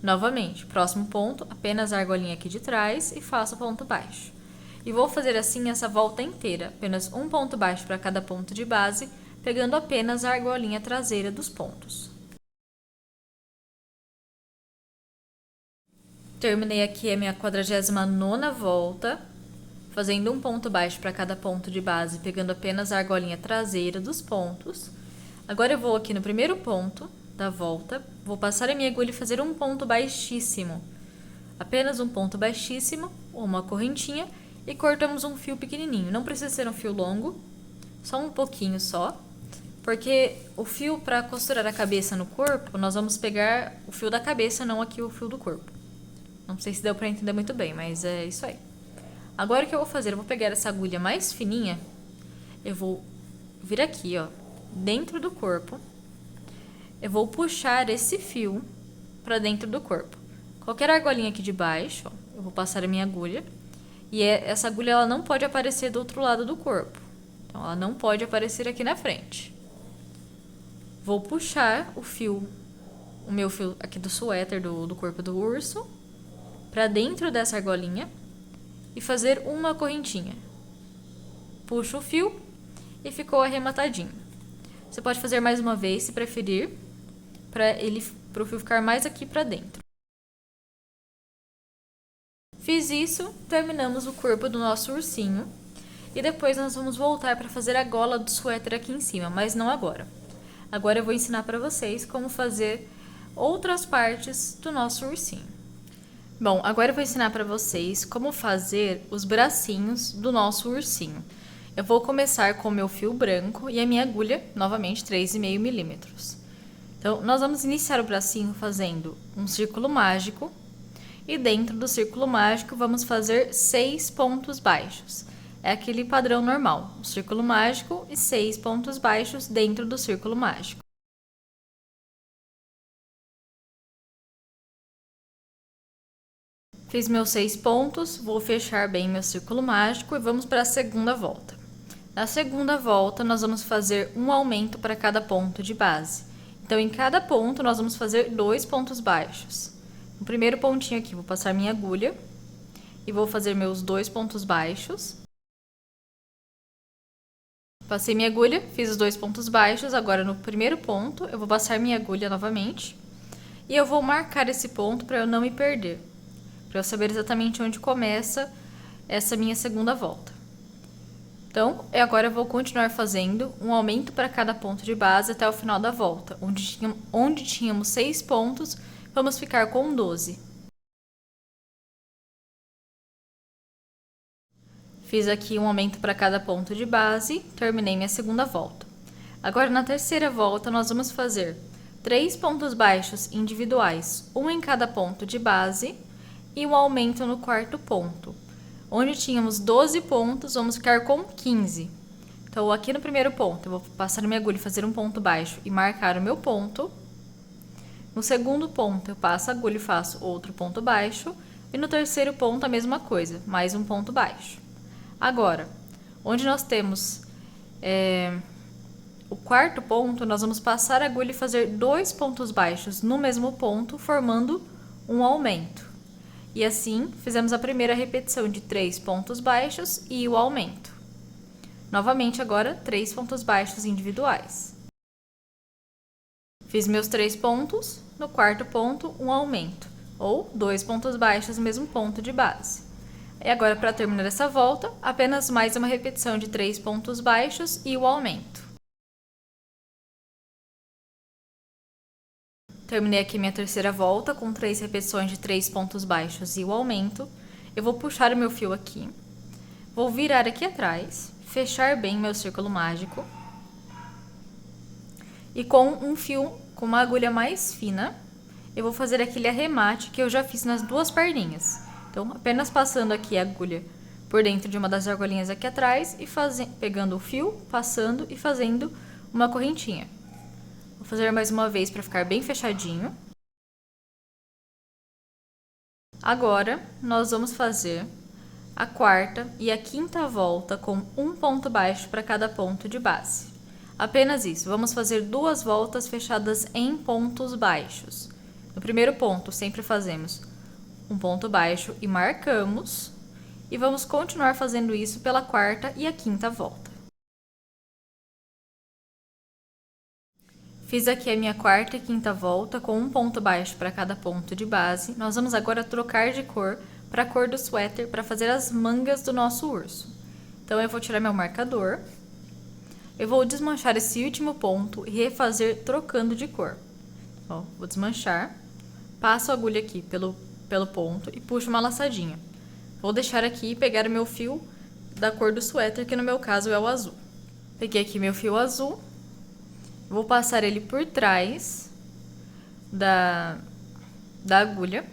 Novamente, próximo ponto, apenas a argolinha aqui de trás e faço ponto baixo. E vou fazer assim essa volta inteira, apenas um ponto baixo para cada ponto de base, pegando apenas a argolinha traseira dos pontos. Terminei aqui a minha 49ª volta, fazendo um ponto baixo para cada ponto de base, pegando apenas a argolinha traseira dos pontos. Agora eu vou aqui no primeiro ponto da volta, vou passar a minha agulha e fazer um ponto baixíssimo. Apenas um ponto baixíssimo, uma correntinha, e cortamos um fio pequenininho. Não precisa ser um fio longo, só um pouquinho só, porque o fio para costurar a cabeça no corpo, nós vamos pegar o fio da cabeça, não aqui o fio do corpo. Não sei se deu para entender muito bem, mas é isso aí. Agora o que eu vou fazer? Eu vou pegar essa agulha mais fininha, eu vou vir aqui, ó, dentro do corpo, eu vou puxar esse fio para dentro do corpo. Qualquer argolinha aqui de baixo, ó, eu vou passar a minha agulha, e essa agulha ela não pode aparecer do outro lado do corpo, então ela não pode aparecer aqui na frente. Vou puxar o meu fio aqui do suéter, do corpo do urso, para dentro dessa argolinha e fazer uma correntinha. Puxo o fio e ficou arrematadinho. Você pode fazer mais uma vez, se preferir, para o fio ficar mais aqui para dentro. Fiz isso, terminamos o corpo do nosso ursinho. E depois nós vamos voltar para fazer a gola do suéter aqui em cima, mas não agora. Agora eu vou ensinar para vocês como fazer outras partes do nosso ursinho. Bom, agora eu vou ensinar para vocês como fazer os bracinhos do nosso ursinho. Eu vou começar com o meu fio branco e a minha agulha, novamente 3,5 milímetros. Então, nós vamos iniciar o bracinho fazendo um círculo mágico e dentro do círculo mágico vamos fazer 6 pontos baixos. É aquele padrão normal, um círculo mágico e 6 pontos baixos dentro do círculo mágico. Fiz meus 6 pontos, vou fechar bem meu círculo mágico e vamos para a segunda volta. Na segunda volta, nós vamos fazer um aumento para cada ponto de base. Então, em cada ponto, nós vamos fazer 2 pontos baixos. No primeiro pontinho aqui, vou passar minha agulha e vou fazer meus 2 pontos baixos. Passei minha agulha, fiz os 2 pontos baixos. Agora, no primeiro ponto, eu vou passar minha agulha novamente e eu vou marcar esse ponto para eu não me perder, para eu saber exatamente onde começa essa minha segunda volta. Então, agora eu vou continuar fazendo um aumento para cada ponto de base até o final da volta. Onde tínhamos 6 pontos, vamos ficar com 12. Fiz aqui um aumento para cada ponto de base, terminei minha segunda volta. Agora, na terceira volta, nós vamos fazer 3 pontos baixos individuais, um em cada ponto de base, e um aumento no quarto ponto. Onde tínhamos 12 pontos, vamos ficar com 15. Então, aqui no primeiro ponto, eu vou passar minha agulha e fazer um ponto baixo e marcar o meu ponto. No segundo ponto, eu passo a agulha e faço outro ponto baixo. E no terceiro ponto, a mesma coisa, mais um ponto baixo. Agora, onde nós temos o quarto ponto, nós vamos passar a agulha e fazer 2 pontos baixos no mesmo ponto, formando um aumento. E assim, fizemos a primeira repetição de 3 pontos baixos e o aumento. Novamente agora, 3 pontos baixos individuais. Fiz meus 3 pontos, no quarto ponto, um aumento, ou 2 pontos baixos no mesmo ponto de base. E agora, para terminar essa volta, apenas mais uma repetição de 3 pontos baixos e o aumento. Terminei aqui minha terceira volta com 3 repetições de 3 pontos baixos e o aumento. Eu vou puxar o meu fio aqui, vou virar aqui atrás, fechar bem meu círculo mágico. E com um fio, com uma agulha mais fina, eu vou fazer aquele arremate que eu já fiz nas duas perninhas. Então, apenas passando aqui a agulha por dentro de uma das argolinhas aqui atrás e pegando o fio, passando e fazendo uma correntinha. Vou fazer mais uma vez para ficar bem fechadinho. Agora, nós vamos fazer a quarta e a quinta volta com um ponto baixo para cada ponto de base. Apenas isso, vamos fazer 2 voltas fechadas em pontos baixos. No primeiro ponto, sempre fazemos um ponto baixo e marcamos, e vamos continuar fazendo isso pela quarta e a quinta volta. Fiz aqui a minha quarta e quinta volta com um ponto baixo para cada ponto de base. Nós vamos agora trocar de cor para a cor do suéter para fazer as mangas do nosso urso. Então, eu vou tirar meu marcador. Eu vou desmanchar esse último ponto e refazer trocando de cor. Ó, vou desmanchar, passo a agulha aqui pelo ponto e puxo uma laçadinha. Vou deixar aqui e pegar o meu fio da cor do suéter, que no meu caso é o azul. Peguei aqui meu fio azul, vou passar ele por trás da agulha,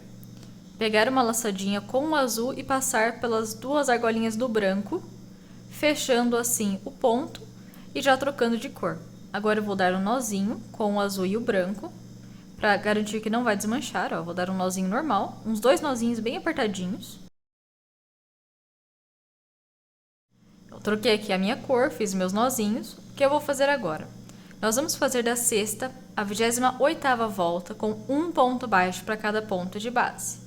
pegar uma laçadinha com o azul e passar pelas 2 argolinhas do branco, fechando assim o ponto e já trocando de cor. Agora eu vou dar um nozinho com o azul e o branco, para garantir que não vai desmanchar, ó. Vou dar um nozinho normal, uns 2 nozinhos bem apertadinhos. Eu troquei aqui a minha cor, fiz meus nozinhos. O que eu vou fazer agora? Nós vamos fazer da sexta a 28ª volta com um ponto baixo para cada ponto de base.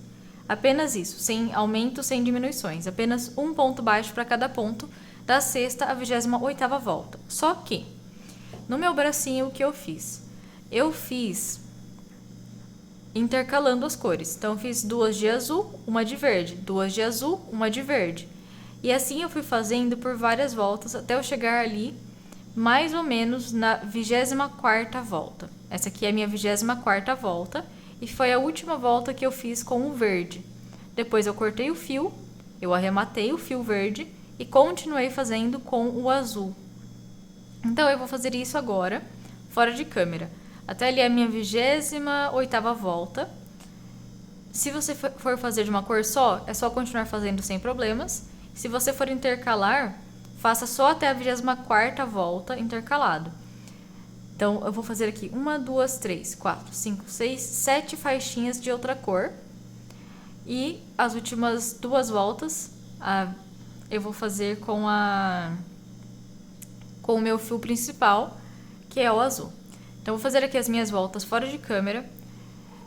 Apenas isso, sem aumento, sem diminuições. Apenas um ponto baixo para cada ponto da sexta à 28ª volta. Só que, no meu bracinho, o que eu fiz? Eu fiz intercalando as cores. Então, eu fiz 2 de azul, uma de verde, 2 de azul, uma de verde. E assim eu fui fazendo por várias voltas até eu chegar ali, mais ou menos na 24ª volta. Essa aqui é a minha 24ª volta e foi a última volta que eu fiz com o verde. Depois eu cortei o fio, eu arrematei o fio verde e continuei fazendo com o azul. Então, eu vou fazer isso agora, fora de câmera. Até ali é a minha 28ª volta. Se você for fazer de uma cor só, é só continuar fazendo sem problemas. Se você for intercalar, faça só até a 24ª volta intercalado. Então, eu vou fazer aqui 1, 2, 3, 4, 5, 6, 7 faixinhas de outra cor. E as últimas 2 voltas, eu vou fazer com o meu fio principal, que é o azul. Então, vou fazer aqui as minhas voltas fora de câmera.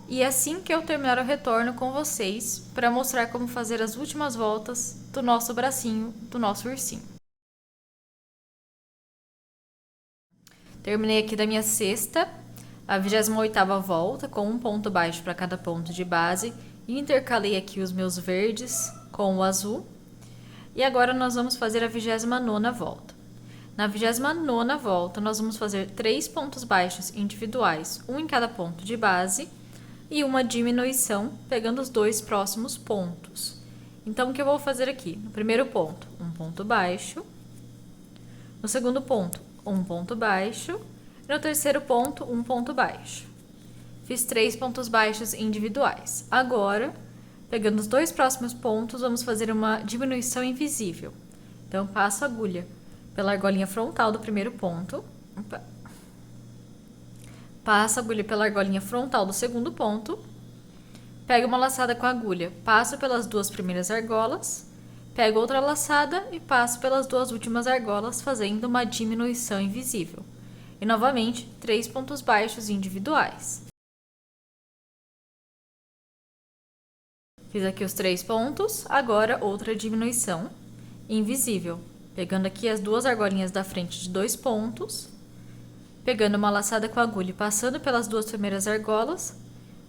E assim que eu terminar, eu retorno com vocês para mostrar como fazer as últimas voltas do nosso bracinho, do nosso ursinho. Terminei aqui da minha sexta, a 28ª volta, com um ponto baixo para cada ponto de base. E intercalei aqui os meus verdes com o azul. E agora nós vamos fazer a 29ª volta. Na 29ª volta, nós vamos fazer 3 pontos baixos individuais, um em cada ponto de base, e uma diminuição, pegando os 2 próximos pontos. Então, o que eu vou fazer aqui? No primeiro ponto, um ponto baixo. No segundo ponto, um ponto baixo. E no terceiro ponto, um ponto baixo. Fiz 3 pontos baixos individuais. Agora, pegando os 2 próximos pontos, vamos fazer uma diminuição invisível. Então, passo a agulha pela argolinha frontal do primeiro ponto. Passo a agulha pela argolinha frontal do segundo ponto. Pego uma laçada com a agulha, passo pelas 2 primeiras argolas. Pego outra laçada e passo pelas 2 últimas argolas, fazendo uma diminuição invisível. E novamente, 3 pontos baixos individuais. Fiz aqui os 3 pontos, agora outra diminuição invisível. Pegando aqui as 2 argolinhas da frente de 2 pontos, pegando uma laçada com a agulha e passando pelas 2 primeiras argolas,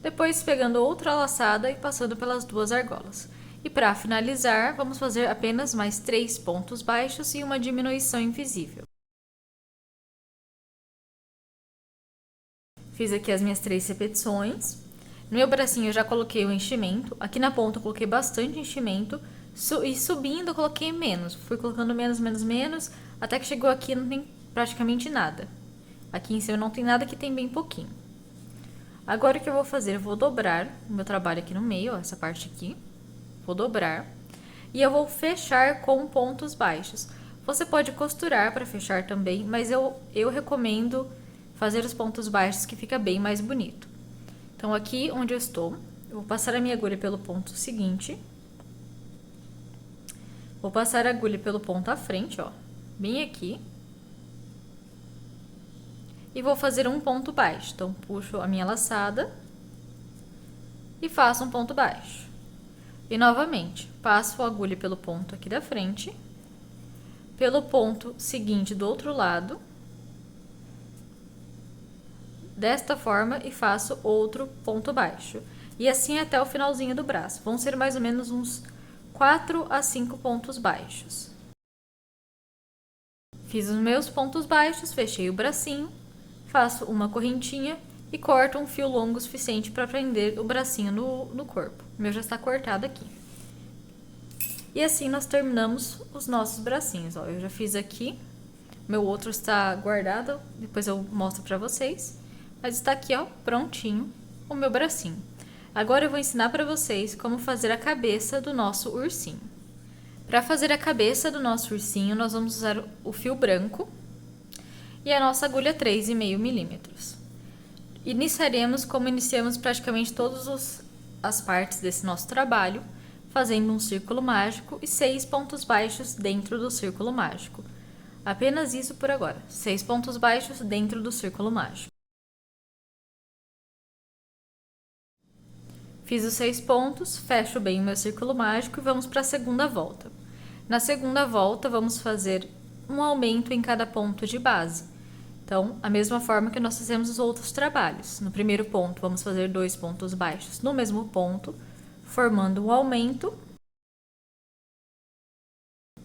depois pegando outra laçada e passando pelas 2 argolas. E para finalizar, vamos fazer apenas mais 3 pontos baixos e uma diminuição invisível. Fiz aqui as minhas 3 repetições. No meu bracinho eu já coloquei o enchimento, aqui na ponta eu coloquei bastante enchimento, e subindo eu coloquei menos, fui colocando menos, menos, menos, até que chegou aqui não tem praticamente nada. Aqui em cima não tem nada, aqui tem bem pouquinho. Agora o que eu vou fazer? Eu vou dobrar o meu trabalho aqui no meio, ó, essa parte aqui. Vou dobrar. e eu vou fechar com pontos baixos. Você pode costurar para fechar também, mas eu recomendo fazer os pontos baixos, que fica bem mais bonito. Então, aqui onde eu estou, eu vou passar a minha agulha pelo ponto seguinte. Vou passar a agulha pelo ponto à frente, ó, bem aqui. E vou fazer um ponto baixo. Então, puxo a minha laçada e faço um ponto baixo. E novamente, passo a agulha pelo ponto aqui da frente, pelo ponto seguinte do outro lado, desta forma, e faço outro ponto baixo. E assim até o finalzinho do braço. Vão ser mais ou menos uns 4 a 5 pontos baixos. Fiz os meus pontos baixos, fechei o bracinho, faço uma correntinha e corto um fio longo o suficiente para prender o bracinho no corpo. O meu já está cortado aqui. E assim nós terminamos os nossos bracinhos, ó. Eu já fiz aqui, meu outro está guardado, depois eu mostro para vocês. Mas está aqui, ó, prontinho o meu bracinho. Agora eu vou ensinar para vocês como fazer a cabeça do nosso ursinho. Para fazer a cabeça do nosso ursinho, nós vamos usar o fio branco e a nossa agulha 3,5 milímetros. Iniciaremos como iniciamos praticamente todas as partes desse nosso trabalho, fazendo um círculo mágico e 6 pontos baixos dentro do círculo mágico. Apenas isso por agora, 6 pontos baixos dentro do círculo mágico. Fiz os 6 pontos, fecho bem o meu círculo mágico e vamos para a segunda volta. Na segunda volta, vamos fazer um aumento em cada ponto de base. Então, a mesma forma que nós fizemos os outros trabalhos. No primeiro ponto, vamos fazer 2 pontos baixos no mesmo ponto, formando um aumento.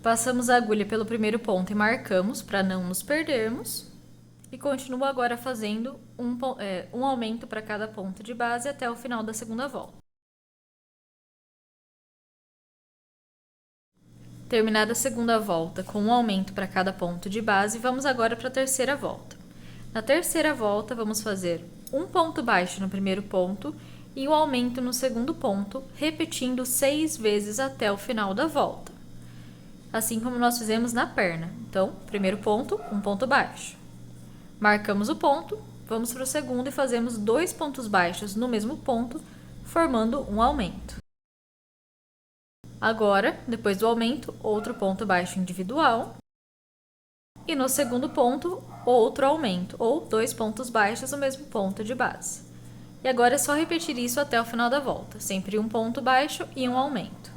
Passamos a agulha pelo primeiro ponto e marcamos para não nos perdermos. E continuo agora fazendo um aumento para cada ponto de base até o final da segunda volta. Terminada a segunda volta com um aumento para cada ponto de base, vamos agora para a terceira volta. Na terceira volta, vamos fazer um ponto baixo no primeiro ponto e um aumento no segundo ponto, repetindo 6 vezes até o final da volta. Assim como nós fizemos na perna. Então, primeiro ponto, um ponto baixo. Marcamos o ponto, vamos para o segundo e fazemos 2 pontos baixos no mesmo ponto, formando um aumento. Agora, depois do aumento, outro ponto baixo individual. E no segundo ponto, outro aumento, ou 2 pontos baixos no mesmo ponto de base. E agora é só repetir isso até o final da volta, sempre um ponto baixo e um aumento.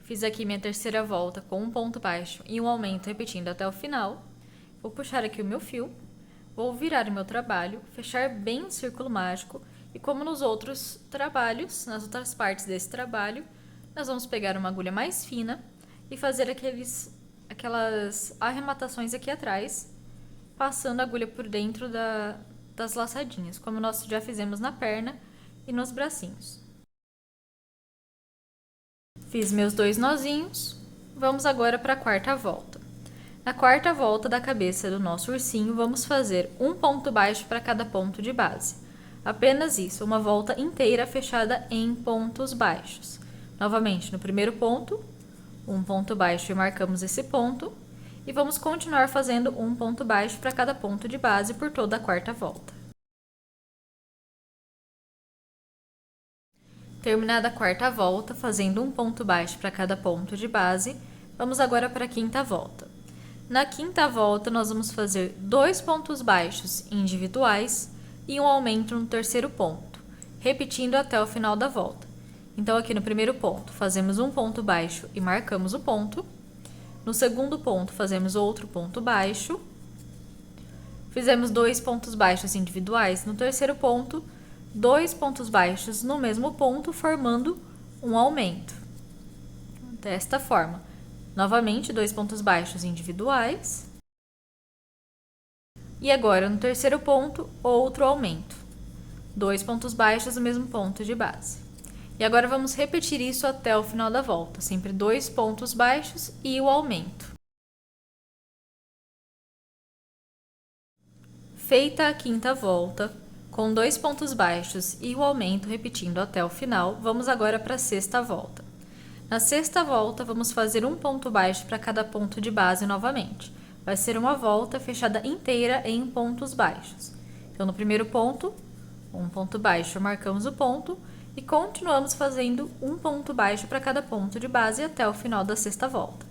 Fiz aqui minha terceira volta com um ponto baixo e um aumento repetindo até o final. Vou puxar aqui o meu fio, vou virar o meu trabalho, fechar bem o círculo mágico e como nos outros trabalhos, nas outras partes desse trabalho, nós vamos pegar uma agulha mais fina e fazer aquelas arrematações aqui atrás, passando a agulha por dentro das laçadinhas, como nós já fizemos na perna e nos bracinhos. Fiz meus 2 nozinhos, vamos agora para a quarta volta. Na quarta volta da cabeça do nosso ursinho, vamos fazer um ponto baixo para cada ponto de base. Apenas isso, uma volta inteira fechada em pontos baixos. Novamente, no primeiro ponto, um ponto baixo e marcamos esse ponto. E vamos continuar fazendo um ponto baixo para cada ponto de base por toda a quarta volta. Terminada a quarta volta, fazendo um ponto baixo para cada ponto de base, vamos agora para a quinta volta. Na quinta volta, nós vamos fazer 2 pontos baixos individuais e um aumento no terceiro ponto, repetindo até o final da volta. Então, aqui no primeiro ponto, fazemos um ponto baixo e marcamos o ponto. No segundo ponto, fazemos outro ponto baixo. Fizemos 2 pontos baixos individuais. No terceiro ponto, 2 pontos baixos no mesmo ponto, formando um aumento. Desta forma, novamente 2 pontos baixos individuais. E agora, no terceiro ponto, outro aumento. 2 pontos baixos no mesmo ponto de base. E agora vamos repetir isso até o final da volta, sempre 2 pontos baixos e o aumento. Feita a quinta volta, com 2 pontos baixos e o aumento repetindo até o final, vamos agora para a sexta volta. Na sexta volta, vamos fazer um ponto baixo para cada ponto de base novamente. Vai ser uma volta fechada inteira em pontos baixos. Então, no primeiro ponto, um ponto baixo, marcamos o ponto e continuamos fazendo um ponto baixo para cada ponto de base até o final da sexta volta.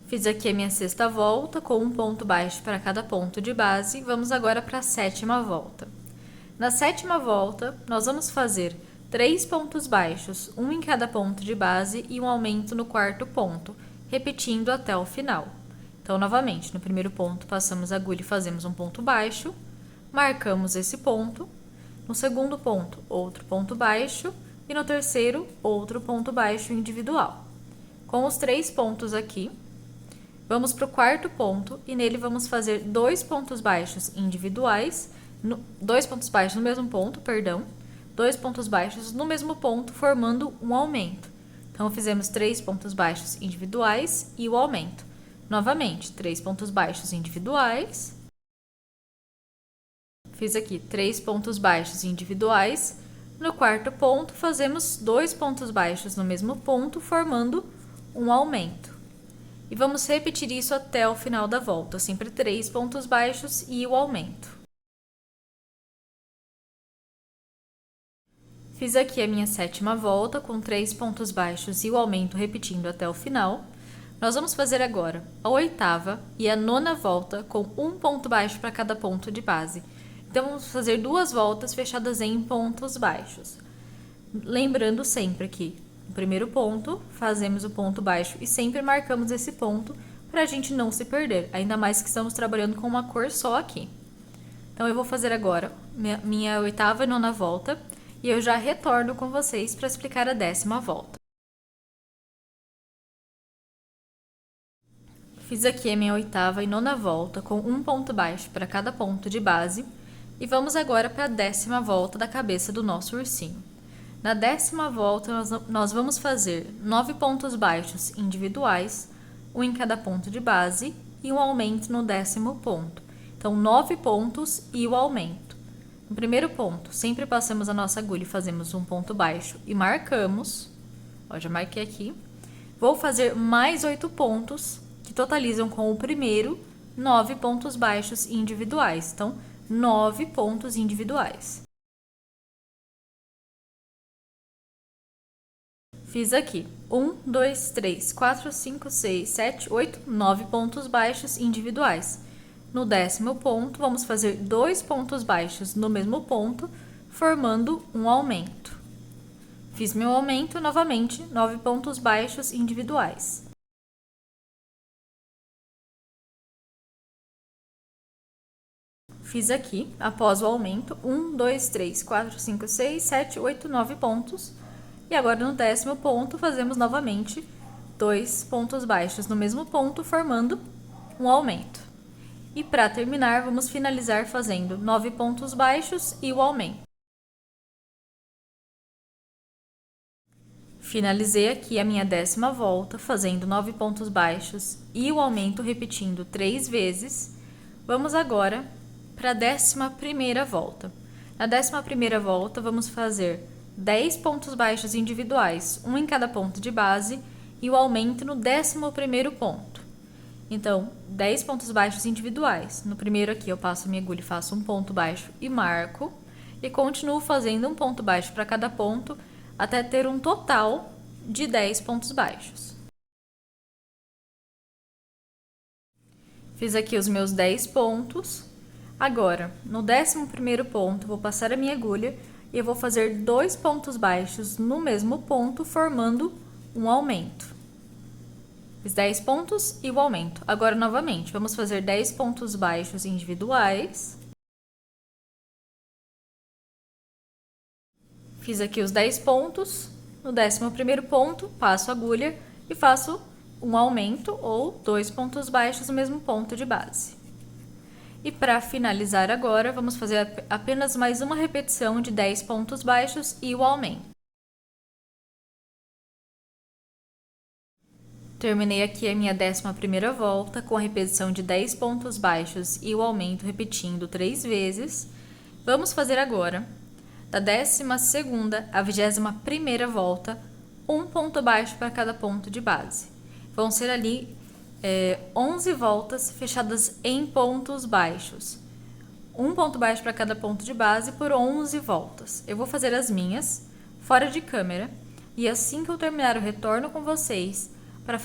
Fiz aqui a minha sexta volta com um ponto baixo para cada ponto de base. Vamos agora para a sétima volta. Na sétima volta, nós vamos fazer 3 pontos baixos, um em cada ponto de base e um aumento no quarto ponto, repetindo até o final. Então, novamente, no primeiro ponto, passamos a agulha e fazemos um ponto baixo, marcamos esse ponto. No segundo ponto, outro ponto baixo e no terceiro, outro ponto baixo individual. Com os 3 pontos aqui, vamos para o quarto ponto e nele vamos fazer 2 pontos baixos individuais, 2 pontos baixos no mesmo ponto, 2 pontos baixos no mesmo ponto, formando um aumento. Então, fizemos 3 pontos baixos individuais e o aumento. Novamente, 3 pontos baixos individuais. Fiz aqui 3 pontos baixos individuais. No quarto ponto, fazemos 2 pontos baixos no mesmo ponto, formando um aumento. E vamos repetir isso até o final da volta, sempre 3 pontos baixos e o aumento. Fiz aqui a minha sétima volta com 3 pontos baixos e o aumento repetindo até o final. Nós vamos fazer agora a oitava e a nona volta com um ponto baixo para cada ponto de base. Então, vamos fazer 2 voltas fechadas em pontos baixos. Lembrando sempre que no primeiro ponto, fazemos o ponto baixo e sempre marcamos esse ponto para a gente não se perder, ainda mais que estamos trabalhando com uma cor só aqui. Então, eu vou fazer agora minha oitava e nona volta e eu já retorno com vocês para explicar a 10ª volta. Fiz aqui a minha oitava e nona volta com um ponto baixo para cada ponto de base e vamos agora para a 10ª volta da cabeça do nosso ursinho. Na 10ª volta, nós vamos fazer 9 pontos baixos individuais, um em cada ponto de base e um aumento no 10º ponto. Então, 9 pontos e o aumento. No primeiro ponto, sempre passamos a nossa agulha e fazemos um ponto baixo e marcamos. Ó, já marquei aqui. Vou fazer mais 8 pontos, que totalizam com o primeiro 9 pontos baixos individuais. Então, 9 pontos individuais. Fiz aqui 1, 2, 3, 4, 5, 6, 7, 8, 9 pontos baixos individuais. No 10º ponto, vamos fazer 2 pontos baixos no mesmo ponto, formando um aumento. Fiz meu aumento novamente, 9 pontos baixos individuais. Fiz aqui, após o aumento, 1, 2, 3, 4, 5, 6, 7, 8, 9 pontos. E agora no 10º ponto, fazemos novamente 2 pontos baixos no mesmo ponto, formando um aumento. E para terminar, vamos finalizar fazendo 9 pontos baixos e o aumento. Finalizei aqui a minha 10ª volta, fazendo 9 pontos baixos e o aumento repetindo 3 vezes. Vamos agora para a 11ª volta. Na 11ª volta, vamos fazer 10 pontos baixos individuais, um em cada ponto de base, e o aumento no 11º ponto. Então, 10 pontos baixos individuais. No primeiro aqui, eu passo a minha agulha e faço um ponto baixo e marco. E continuo fazendo um ponto baixo para cada ponto, até ter um total de 10 pontos baixos. Fiz aqui os meus 10 pontos. Agora, no 11º ponto, vou passar a minha agulha e eu vou fazer 2 pontos baixos no mesmo ponto, formando um aumento. Fiz 10 pontos e o aumento. Agora, novamente, vamos fazer 10 pontos baixos individuais. Fiz aqui os 10 pontos. No 11º ponto, passo a agulha e faço um aumento ou 2 pontos baixos no mesmo ponto de base. E para finalizar agora, vamos fazer apenas mais uma repetição de 10 pontos baixos e o aumento. Terminei aqui a minha 11ª volta com a repetição de 10 pontos baixos e o aumento repetindo 3 vezes. Vamos fazer agora, da 12ª à 21ª volta, um ponto baixo para cada ponto de base. Vão ser ali 11 voltas fechadas em pontos baixos. Um ponto baixo para cada ponto de base por 11 voltas. Eu vou fazer as minhas fora de câmera e assim que eu terminar eu retorno com vocês para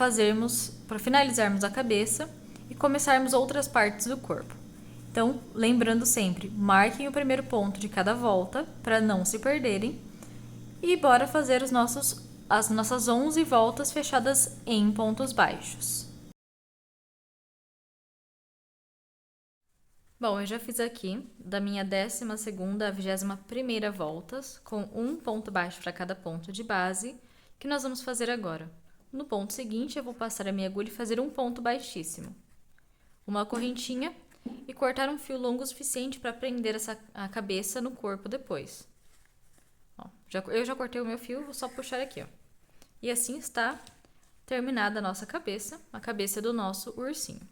finalizarmos a cabeça e começarmos outras partes do corpo. Então, lembrando sempre, marquem o primeiro ponto de cada volta para não se perderem e bora fazer as nossas 11 voltas fechadas em pontos baixos. Bom, eu já fiz aqui da minha 12ª à 21ª voltas, com um ponto baixo para cada ponto de base, que nós vamos fazer agora. No ponto seguinte, eu vou passar a minha agulha e fazer um ponto baixíssimo. Uma correntinha e cortar um fio longo o suficiente para prender a cabeça no corpo depois. Ó, eu já cortei o meu fio, vou só puxar aqui, ó. E assim está terminada a nossa cabeça, a cabeça do nosso ursinho.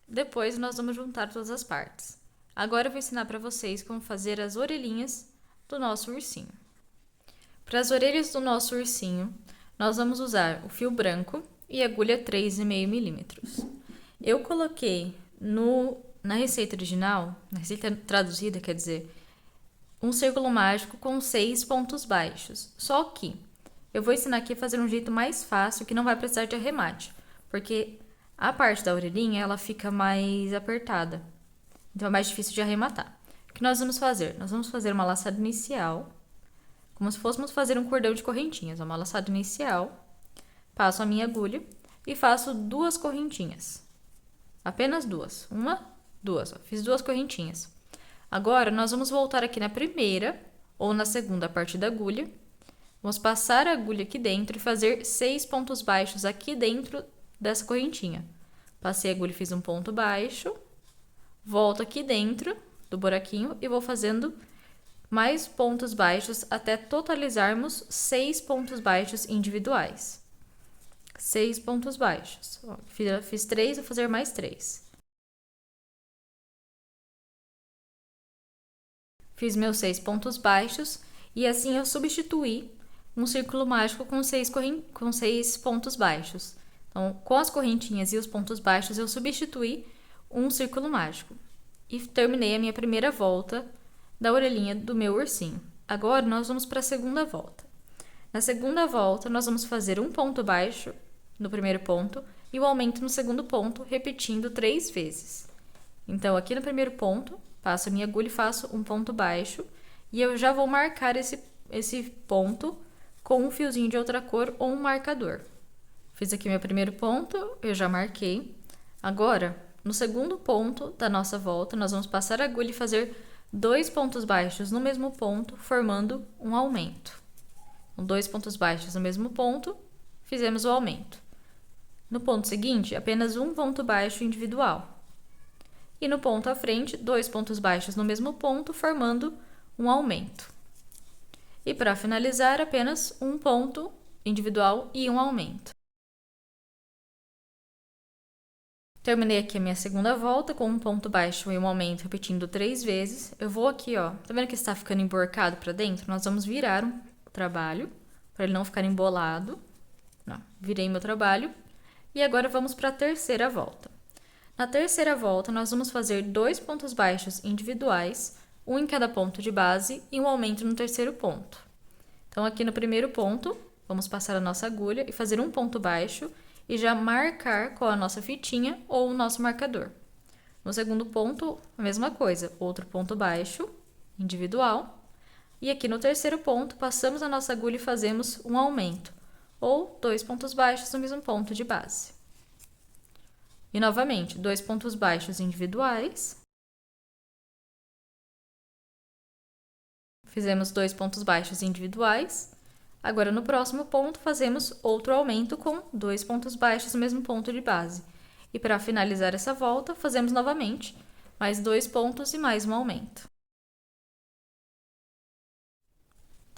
Depois, nós vamos juntar todas as partes. Agora eu vou ensinar para vocês como fazer as orelhinhas do nosso ursinho. Para as orelhas do nosso ursinho, nós vamos usar o fio branco e agulha 3,5 milímetros. Eu coloquei na receita original, na receita traduzida, quer dizer, um círculo mágico com 6 pontos baixos. Só que eu vou ensinar aqui a fazer um jeito mais fácil, que não vai precisar de arremate, porque a parte da orelhinha, ela fica mais apertada. Então, é mais difícil de arrematar. O que nós vamos fazer? Nós vamos fazer uma laçada inicial, como se fôssemos fazer um cordão de correntinhas. Uma laçada inicial, passo a minha agulha e faço 2 correntinhas. Apenas 2. 1, 2. Ó. Fiz 2 correntinhas. Agora, nós vamos voltar aqui na primeira ou na segunda parte da agulha. Vamos passar a agulha aqui dentro e fazer 6 pontos baixos aqui dentro dessa correntinha. Passei a agulha e fiz um ponto baixo, volto aqui dentro do buraquinho e vou fazendo mais pontos baixos até totalizarmos 6 pontos baixos individuais. 6 pontos baixos. Ó, fiz 3, vou fazer mais 3. Fiz meus 6 pontos baixos e assim eu substituí um círculo mágico com 6 pontos baixos. Então, com as correntinhas e os pontos baixos, eu substituí um círculo mágico. E terminei a minha primeira volta da orelhinha do meu ursinho. Agora, nós vamos para a segunda volta. Na segunda volta, nós vamos fazer um ponto baixo no primeiro ponto e o aumento no segundo ponto, repetindo 3 vezes. Então, aqui no primeiro ponto, passo a minha agulha e faço um ponto baixo. E eu já vou marcar esse ponto com um fiozinho de outra cor ou um marcador. Fiz aqui meu primeiro ponto, eu já marquei. Agora, no segundo ponto da nossa volta, nós vamos passar a agulha e fazer 2 pontos baixos no mesmo ponto, formando um aumento. Com 2 pontos baixos no mesmo ponto, fizemos o aumento. No ponto seguinte, apenas um ponto baixo individual. E no ponto à frente, 2 pontos baixos no mesmo ponto, formando um aumento. E para finalizar, apenas um ponto individual e um aumento. Terminei aqui a minha segunda volta com um ponto baixo e um aumento, repetindo 3 vezes. Eu vou aqui, ó, tá vendo que está ficando emborcado para dentro? Nós vamos virar o trabalho, para ele não ficar embolado. Não, virei meu trabalho. E agora vamos para a terceira volta. Na terceira volta, nós vamos fazer 2 pontos baixos individuais, um em cada ponto de base e um aumento no terceiro ponto. Então, aqui no primeiro ponto, vamos passar a nossa agulha e fazer um ponto baixo e já marcar com a nossa fitinha ou o nosso marcador. No segundo ponto, a mesma coisa, outro ponto baixo, individual. E aqui no terceiro ponto, passamos a nossa agulha e fazemos um aumento, ou 2 pontos baixos no mesmo ponto de base. E novamente, 2 pontos baixos individuais. Fizemos 2 pontos baixos individuais. Agora, no próximo ponto, fazemos outro aumento com 2 pontos baixos no mesmo ponto de base. E para finalizar essa volta, fazemos novamente mais 2 pontos e mais um aumento.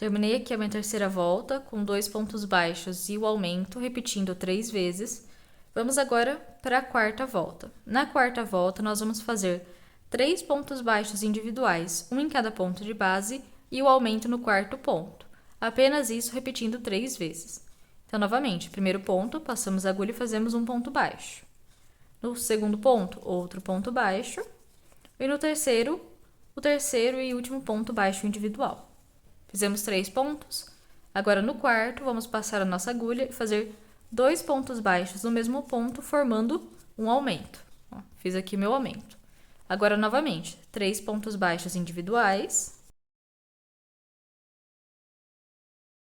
Terminei aqui a minha terceira volta com 2 pontos baixos e o aumento, repetindo 3 vezes. Vamos agora para a quarta volta. Na quarta volta, nós vamos fazer 3 pontos baixos individuais, um em cada ponto de base e o aumento no quarto ponto. Apenas isso repetindo 3 vezes. Então, novamente, primeiro ponto, passamos a agulha e fazemos um ponto baixo. No segundo ponto, outro ponto baixo. E no terceiro, o terceiro e último ponto baixo individual. Fizemos 3 pontos. Agora, no quarto, vamos passar a nossa agulha e fazer 2 pontos baixos no mesmo ponto, formando um aumento. Ó, fiz aqui meu aumento. Agora, novamente, 3 pontos baixos individuais.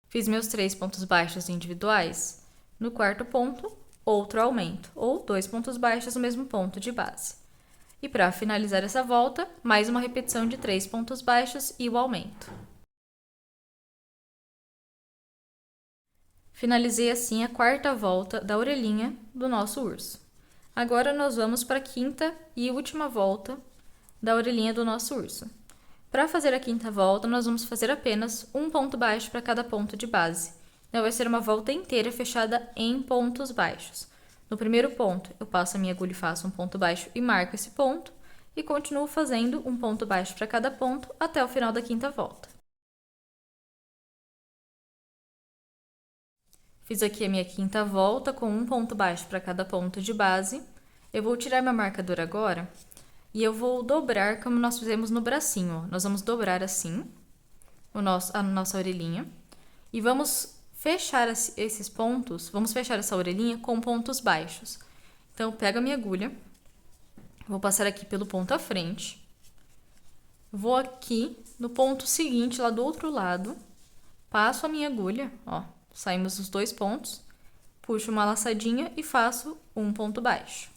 Fiz meus 3 pontos baixos individuais. No quarto ponto, outro aumento, ou 2 pontos baixos no mesmo ponto de base. E para finalizar essa volta, mais uma repetição de 3 pontos baixos e o aumento. Finalizei assim a quarta volta da orelhinha do nosso urso. Agora nós vamos para a quinta e última volta da orelhinha do nosso urso. Para fazer a quinta volta, nós vamos fazer apenas um ponto baixo para cada ponto de base. Então, vai ser uma volta inteira fechada em pontos baixos. No primeiro ponto, eu passo a minha agulha e faço um ponto baixo e marco esse ponto. E continuo fazendo um ponto baixo para cada ponto até o final da quinta volta. Fiz aqui a minha quinta volta com um ponto baixo para cada ponto de base. Eu vou tirar meu marcador agora e eu vou dobrar como nós fizemos no bracinho. Nós vamos dobrar assim a nossa orelhinha e vamos fechar esses pontos, vamos fechar essa orelhinha com pontos baixos. Então, eu pego a minha agulha, vou passar aqui pelo ponto à frente, vou aqui no ponto seguinte, lá do outro lado, passo a minha agulha, ó, saímos os 2 pontos, puxo uma laçadinha e faço um ponto baixo.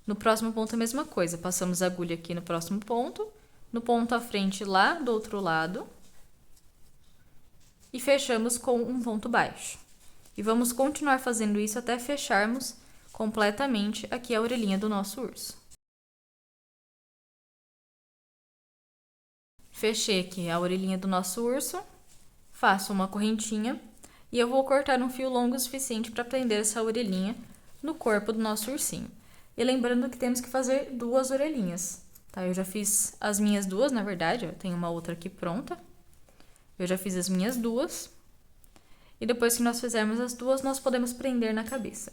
No próximo ponto a mesma coisa, passamos a agulha aqui no próximo ponto, no ponto à frente lá do outro lado, e fechamos com um ponto baixo. E vamos continuar fazendo isso até fecharmos completamente aqui a orelhinha do nosso urso. Fechei aqui a orelhinha do nosso urso, faço uma correntinha e eu vou cortar um fio longo o suficiente para prender essa orelhinha no corpo do nosso ursinho. E lembrando que temos que fazer 2 orelhinhas, tá? Eu já fiz as minhas 2, na verdade, eu tenho uma outra aqui pronta. Eu já fiz as minhas 2. E depois que nós fizermos as 2, nós podemos prender na cabeça.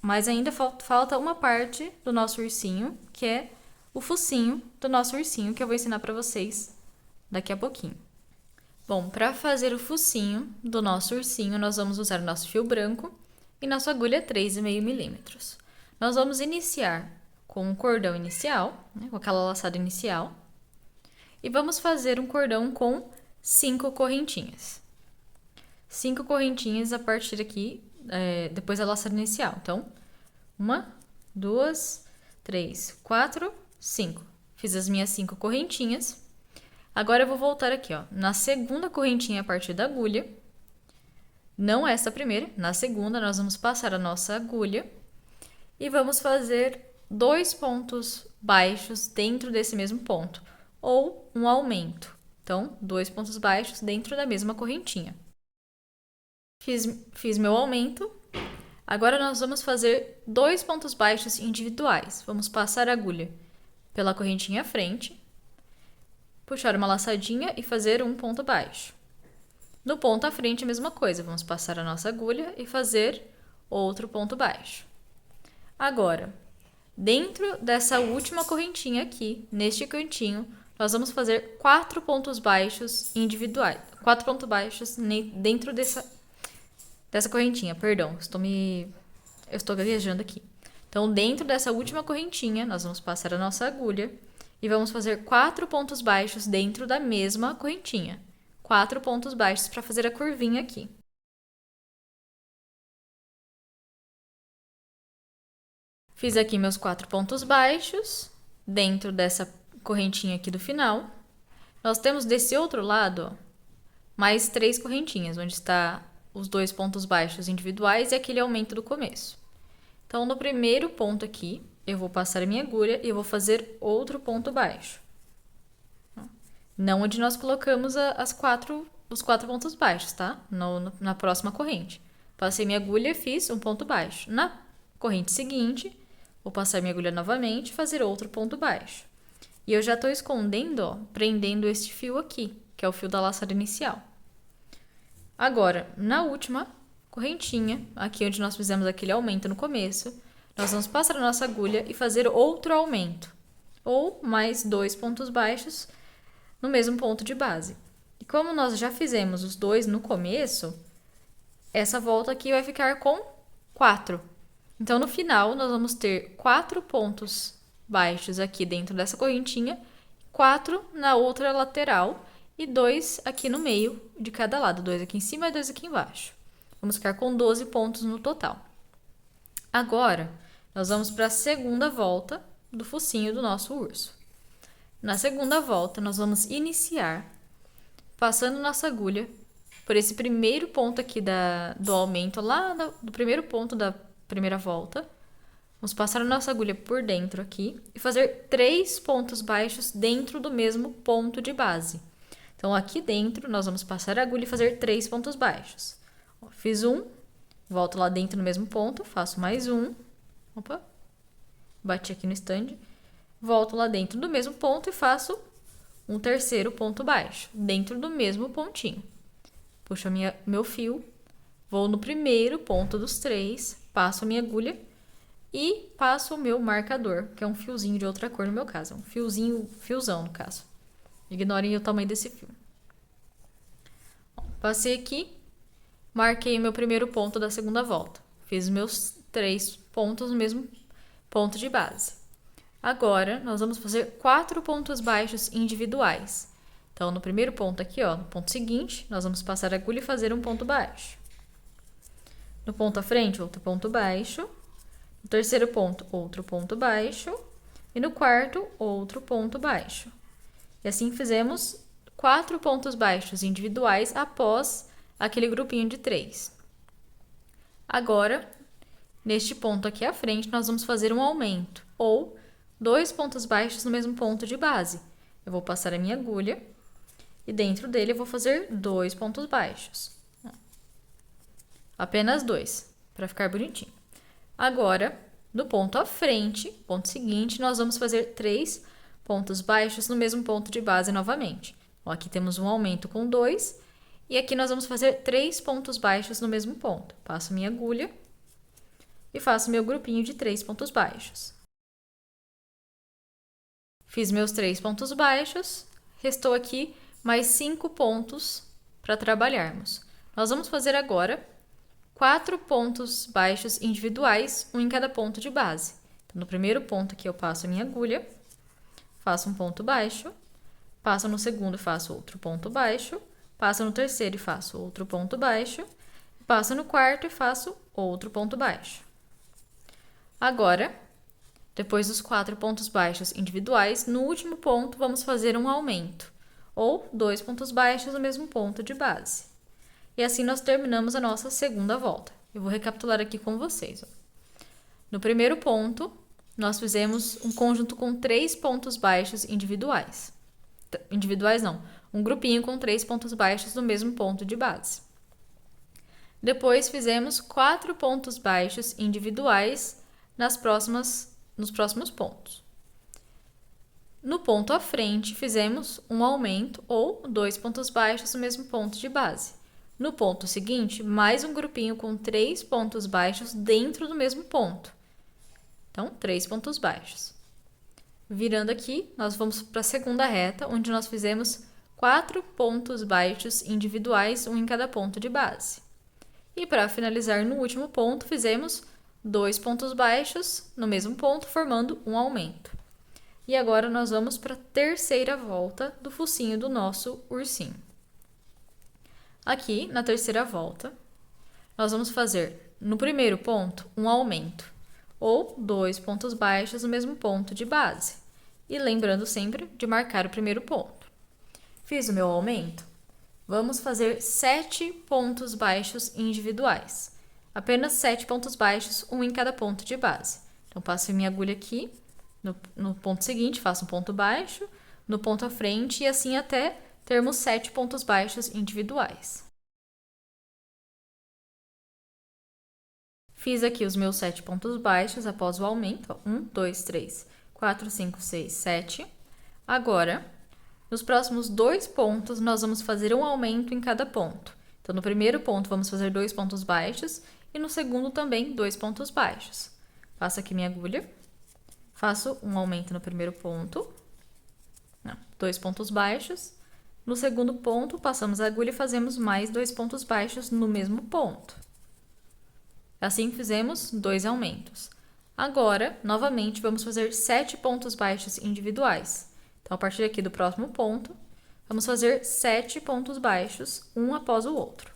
Mas ainda falta uma parte do nosso ursinho, que é o focinho do nosso ursinho, que eu vou ensinar para vocês daqui a pouquinho. Bom, para fazer o focinho do nosso ursinho, nós vamos usar o nosso fio branco e nossa agulha 3,5 milímetros. Nós vamos iniciar com um cordão inicial, né, com aquela laçada inicial, e vamos fazer um cordão com 5 correntinhas. 5 correntinhas a partir aqui, depois da laçada inicial. Então, 1, 2, 3, 4, 5. Fiz as minhas 5 correntinhas. Agora eu vou voltar aqui, ó, na segunda correntinha a partir da agulha. Não essa primeira, na segunda nós vamos passar a nossa agulha e vamos fazer 2 pontos baixos dentro desse mesmo ponto, ou um aumento. Então, 2 pontos baixos dentro da mesma correntinha. Fiz meu aumento. Agora nós vamos fazer 2 pontos baixos individuais. Vamos passar a agulha pela correntinha à frente, puxar uma laçadinha e fazer um ponto baixo. No ponto à frente, a mesma coisa. Vamos passar a nossa agulha e fazer outro ponto baixo. Agora, dentro dessa última correntinha aqui, neste cantinho, nós vamos fazer 4 pontos baixos individuais. 4 pontos baixos dentro dessa correntinha, perdão. Eu estou gaguejando aqui. Então, dentro dessa última correntinha, nós vamos passar a nossa agulha e vamos fazer 4 pontos baixos dentro da mesma correntinha. 4 pontos baixos para fazer a curvinha aqui. Fiz aqui meus 4 pontos baixos dentro dessa correntinha aqui do final. Nós temos desse outro lado, ó, mais 3 correntinhas, onde está os 2 pontos baixos individuais e aquele aumento do começo. Então, no primeiro ponto aqui, eu vou passar a minha agulha e eu vou fazer outro ponto baixo. Não onde nós colocamos os 4 pontos baixos, tá? Na próxima corrente. Passei minha agulha e fiz um ponto baixo. Na corrente seguinte, vou passar minha agulha novamente e fazer outro ponto baixo. E eu já estou escondendo, ó, prendendo este fio aqui, que é o fio da laçada inicial. Agora, na última correntinha, aqui onde nós fizemos aquele aumento no começo, nós vamos passar a nossa agulha e fazer outro aumento, ou mais 2 pontos baixos no mesmo ponto de base. E como nós já fizemos os dois no começo, essa volta aqui vai ficar com 4. Então, no final, nós vamos ter 4 pontos baixos aqui dentro dessa correntinha, 4 na outra lateral e 2 aqui no meio de cada lado, 2 aqui em cima e 2 aqui embaixo. Vamos ficar com 12 pontos no total. Agora, nós vamos para a segunda volta do focinho do nosso urso. Na segunda volta, nós vamos iniciar passando nossa agulha por esse primeiro ponto aqui do aumento, lá do primeiro ponto da primeira volta. Vamos passar a nossa agulha por dentro aqui e fazer 3 pontos baixos dentro do mesmo ponto de base. Então, aqui dentro, nós vamos passar a agulha e fazer 3 pontos baixos. Ó, fiz um, volto lá dentro no mesmo ponto, faço mais um. Opa, bati aqui no stand. Volto lá dentro do mesmo ponto e faço um terceiro ponto baixo, dentro do mesmo pontinho. Puxo meu fio, vou no primeiro ponto dos 3, passo a minha agulha e passo o meu marcador, que é um fiozinho de outra cor no meu caso, um fiozão no caso. Ignorem o tamanho desse fio. Passei aqui, marquei o meu primeiro ponto da segunda volta. Fiz meus 3 pontos no mesmo ponto de base. Agora, nós vamos fazer 4 pontos baixos individuais. Então, no primeiro ponto aqui, ó, no ponto seguinte, nós vamos passar a agulha e fazer um ponto baixo. No ponto à frente, outro ponto baixo. No terceiro ponto, outro ponto baixo. E no quarto, outro ponto baixo. E assim fizemos 4 pontos baixos individuais após aquele grupinho de 3. Agora, neste ponto aqui à frente, nós vamos fazer um aumento, ou 2 pontos baixos no mesmo ponto de base. Eu vou passar a minha agulha e dentro dele eu vou fazer 2 pontos baixos. Apenas 2, para ficar bonitinho. Agora, no ponto à frente, ponto seguinte, nós vamos fazer 3 pontos baixos no mesmo ponto de base novamente. Ó, aqui temos um aumento com 2 e aqui nós vamos fazer 3 pontos baixos no mesmo ponto. Passo minha agulha e faço meu grupinho de 3 pontos baixos. Fiz meus 3 pontos baixos, restou aqui mais 5 pontos para trabalharmos. Nós vamos fazer agora 4 pontos baixos individuais, um em cada ponto de base. Então, no primeiro ponto aqui eu passo a minha agulha, faço um ponto baixo, passo no segundo e faço outro ponto baixo, passo no terceiro e faço outro ponto baixo, passo no quarto e faço outro ponto baixo. Agora, depois dos 4 pontos baixos individuais, no último ponto vamos fazer um aumento, ou 2 pontos baixos no mesmo ponto de base. E assim nós terminamos a nossa segunda volta. Eu vou recapitular aqui com vocês. Ó. No primeiro ponto, nós fizemos um conjunto com 3 pontos baixos individuais. Individuais não, um grupinho com 3 pontos baixos no mesmo ponto de base. Depois fizemos 4 pontos baixos individuais nos próximos pontos. No ponto à frente, fizemos um aumento ou 2 pontos baixos no mesmo ponto de base. No ponto seguinte, mais um grupinho com 3 pontos baixos dentro do mesmo ponto. Então, 3 pontos baixos. Virando aqui, nós vamos para a segunda reta, onde nós fizemos 4 pontos baixos individuais, um em cada ponto de base. E para finalizar no último ponto, fizemos 2 pontos baixos no mesmo ponto, formando um aumento. E agora nós vamos para a terceira volta do focinho do nosso ursinho. Aqui, na terceira volta, nós vamos fazer, no primeiro ponto, um aumento, ou 2 pontos baixos no mesmo ponto de base. E lembrando sempre de marcar o primeiro ponto. Fiz o meu aumento? Vamos fazer 7 pontos baixos individuais. Apenas 7 pontos baixos, um em cada ponto de base. Então, passo a minha agulha aqui, no ponto seguinte, faço um ponto baixo, no ponto à frente e assim até termos 7 pontos baixos individuais. Fiz aqui os meus 7 pontos baixos após o aumento. 1, 2, 3, 4, 5, 6, 7. Agora, nos próximos 2 pontos, nós vamos fazer um aumento em cada ponto. Então, no primeiro ponto, vamos fazer 2 pontos baixos e no segundo também 2 pontos baixos. Passo aqui minha agulha, faço um aumento no primeiro ponto, 2 pontos baixos. No segundo ponto, passamos a agulha e fazemos mais 2 pontos baixos no mesmo ponto. Assim fizemos 2 aumentos. Agora, novamente, vamos fazer 7 pontos baixos individuais. Então, a partir aqui do próximo ponto, vamos fazer 7 pontos baixos, um após o outro.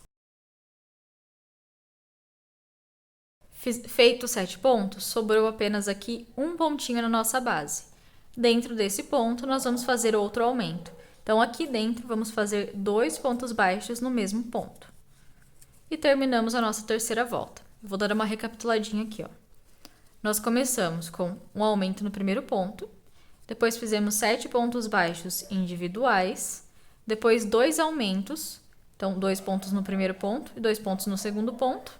Feito 7 pontos, sobrou apenas aqui um pontinho na nossa base. Dentro desse ponto, nós vamos fazer outro aumento. Então, aqui dentro, vamos fazer 2 pontos baixos no mesmo ponto. E terminamos a nossa terceira volta. Vou dar uma recapituladinha aqui, ó. Nós começamos com um aumento no primeiro ponto, depois fizemos 7 pontos baixos individuais, depois 2 aumentos, então 2 pontos no primeiro ponto e 2 pontos no segundo ponto.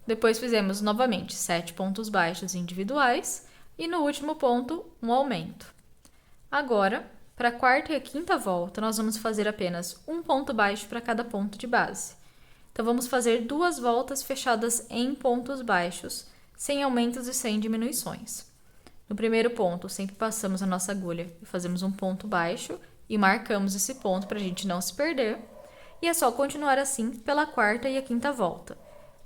Depois fizemos novamente 7 pontos baixos individuais e no último ponto um aumento. Agora, para a quarta e a quinta volta, nós vamos fazer apenas um ponto baixo para cada ponto de base. Então, vamos fazer 2 voltas fechadas em pontos baixos, sem aumentos e sem diminuições. No primeiro ponto, sempre passamos a nossa agulha e fazemos um ponto baixo e marcamos esse ponto para a gente não se perder. E é só continuar assim pela quarta e a quinta volta,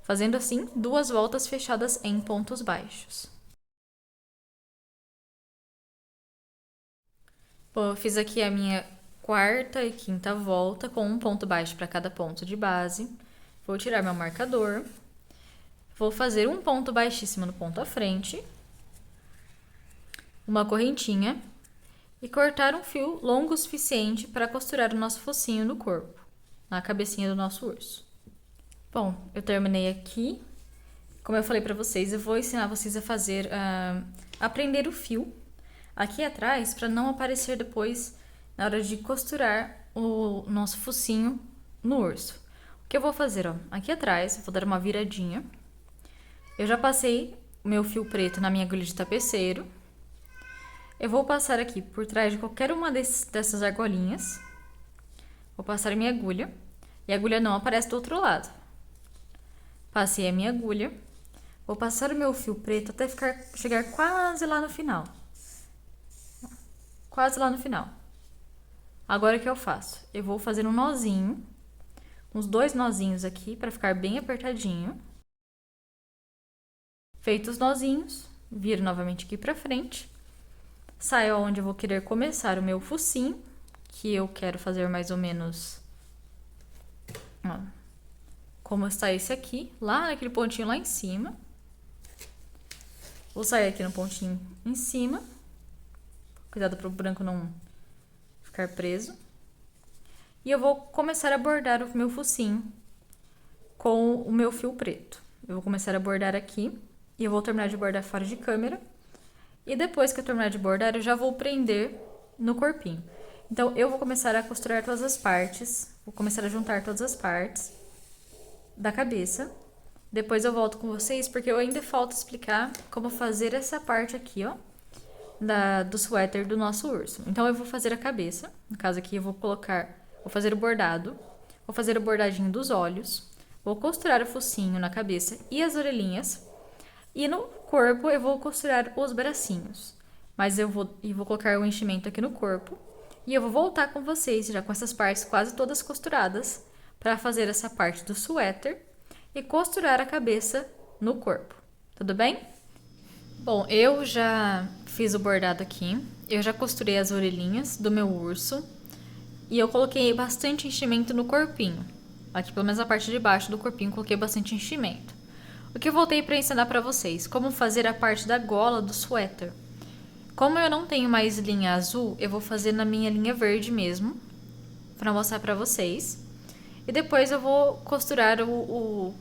fazendo assim 2 voltas fechadas em pontos baixos. Bom, eu fiz aqui a minha quarta e quinta volta com um ponto baixo para cada ponto de base. Vou tirar meu marcador, vou fazer um ponto baixíssimo no ponto à frente, uma correntinha e cortar um fio longo o suficiente para costurar o nosso focinho no corpo, na cabecinha do nosso urso. Bom, eu terminei aqui. Como eu falei para vocês, eu vou ensinar vocês a fazer, prender o fio aqui atrás para não aparecer depois na hora de costurar o nosso focinho no urso. O que eu vou fazer, ó, aqui atrás, eu vou dar uma viradinha. Eu já passei o meu fio preto na minha agulha de tapeceiro. Eu vou passar aqui por trás de qualquer uma dessas argolinhas. Vou passar a minha agulha. E a agulha não aparece do outro lado. Passei a minha agulha. Vou passar o meu fio preto até chegar quase lá no final. Quase lá no final. Agora o que eu faço? Eu vou fazer um nozinho. Uns 2 nozinhos aqui para ficar bem apertadinho. Feitos os nozinhos, viro novamente aqui para frente. Saio onde eu vou querer começar o meu focinho, que eu quero fazer mais ou menos, ó, como está esse aqui, lá naquele pontinho lá em cima. Vou sair aqui no pontinho em cima. Cuidado para o branco não ficar preso. E eu vou começar a bordar o meu focinho com o meu fio preto. Eu vou começar a bordar aqui e eu vou terminar de bordar fora de câmera. E depois que eu terminar de bordar, eu já vou prender no corpinho. Então, eu vou começar a costurar todas as partes, vou começar a juntar todas as partes da cabeça. Depois eu volto com vocês, porque eu ainda falta explicar como fazer essa parte aqui, ó, do suéter do nosso urso. Então, eu vou fazer a cabeça. No caso aqui, eu vou fazer o bordado, vou fazer o bordadinho dos olhos, vou costurar o focinho na cabeça e as orelhinhas, e no corpo eu vou costurar os bracinhos. Mas eu vou colocar o enchimento aqui no corpo, e eu vou voltar com vocês, já com essas partes quase todas costuradas, para fazer essa parte do suéter e costurar a cabeça no corpo. Tudo bem? Bom, eu já fiz o bordado aqui, eu já costurei as orelhinhas do meu urso, e eu coloquei bastante enchimento no corpinho. Aqui, pelo menos a parte de baixo do corpinho, coloquei bastante enchimento. O que eu voltei para ensinar para vocês, como fazer a parte da gola do suéter. Como eu não tenho mais linha azul, eu vou fazer na minha linha verde mesmo, para mostrar para vocês. E depois eu vou costurar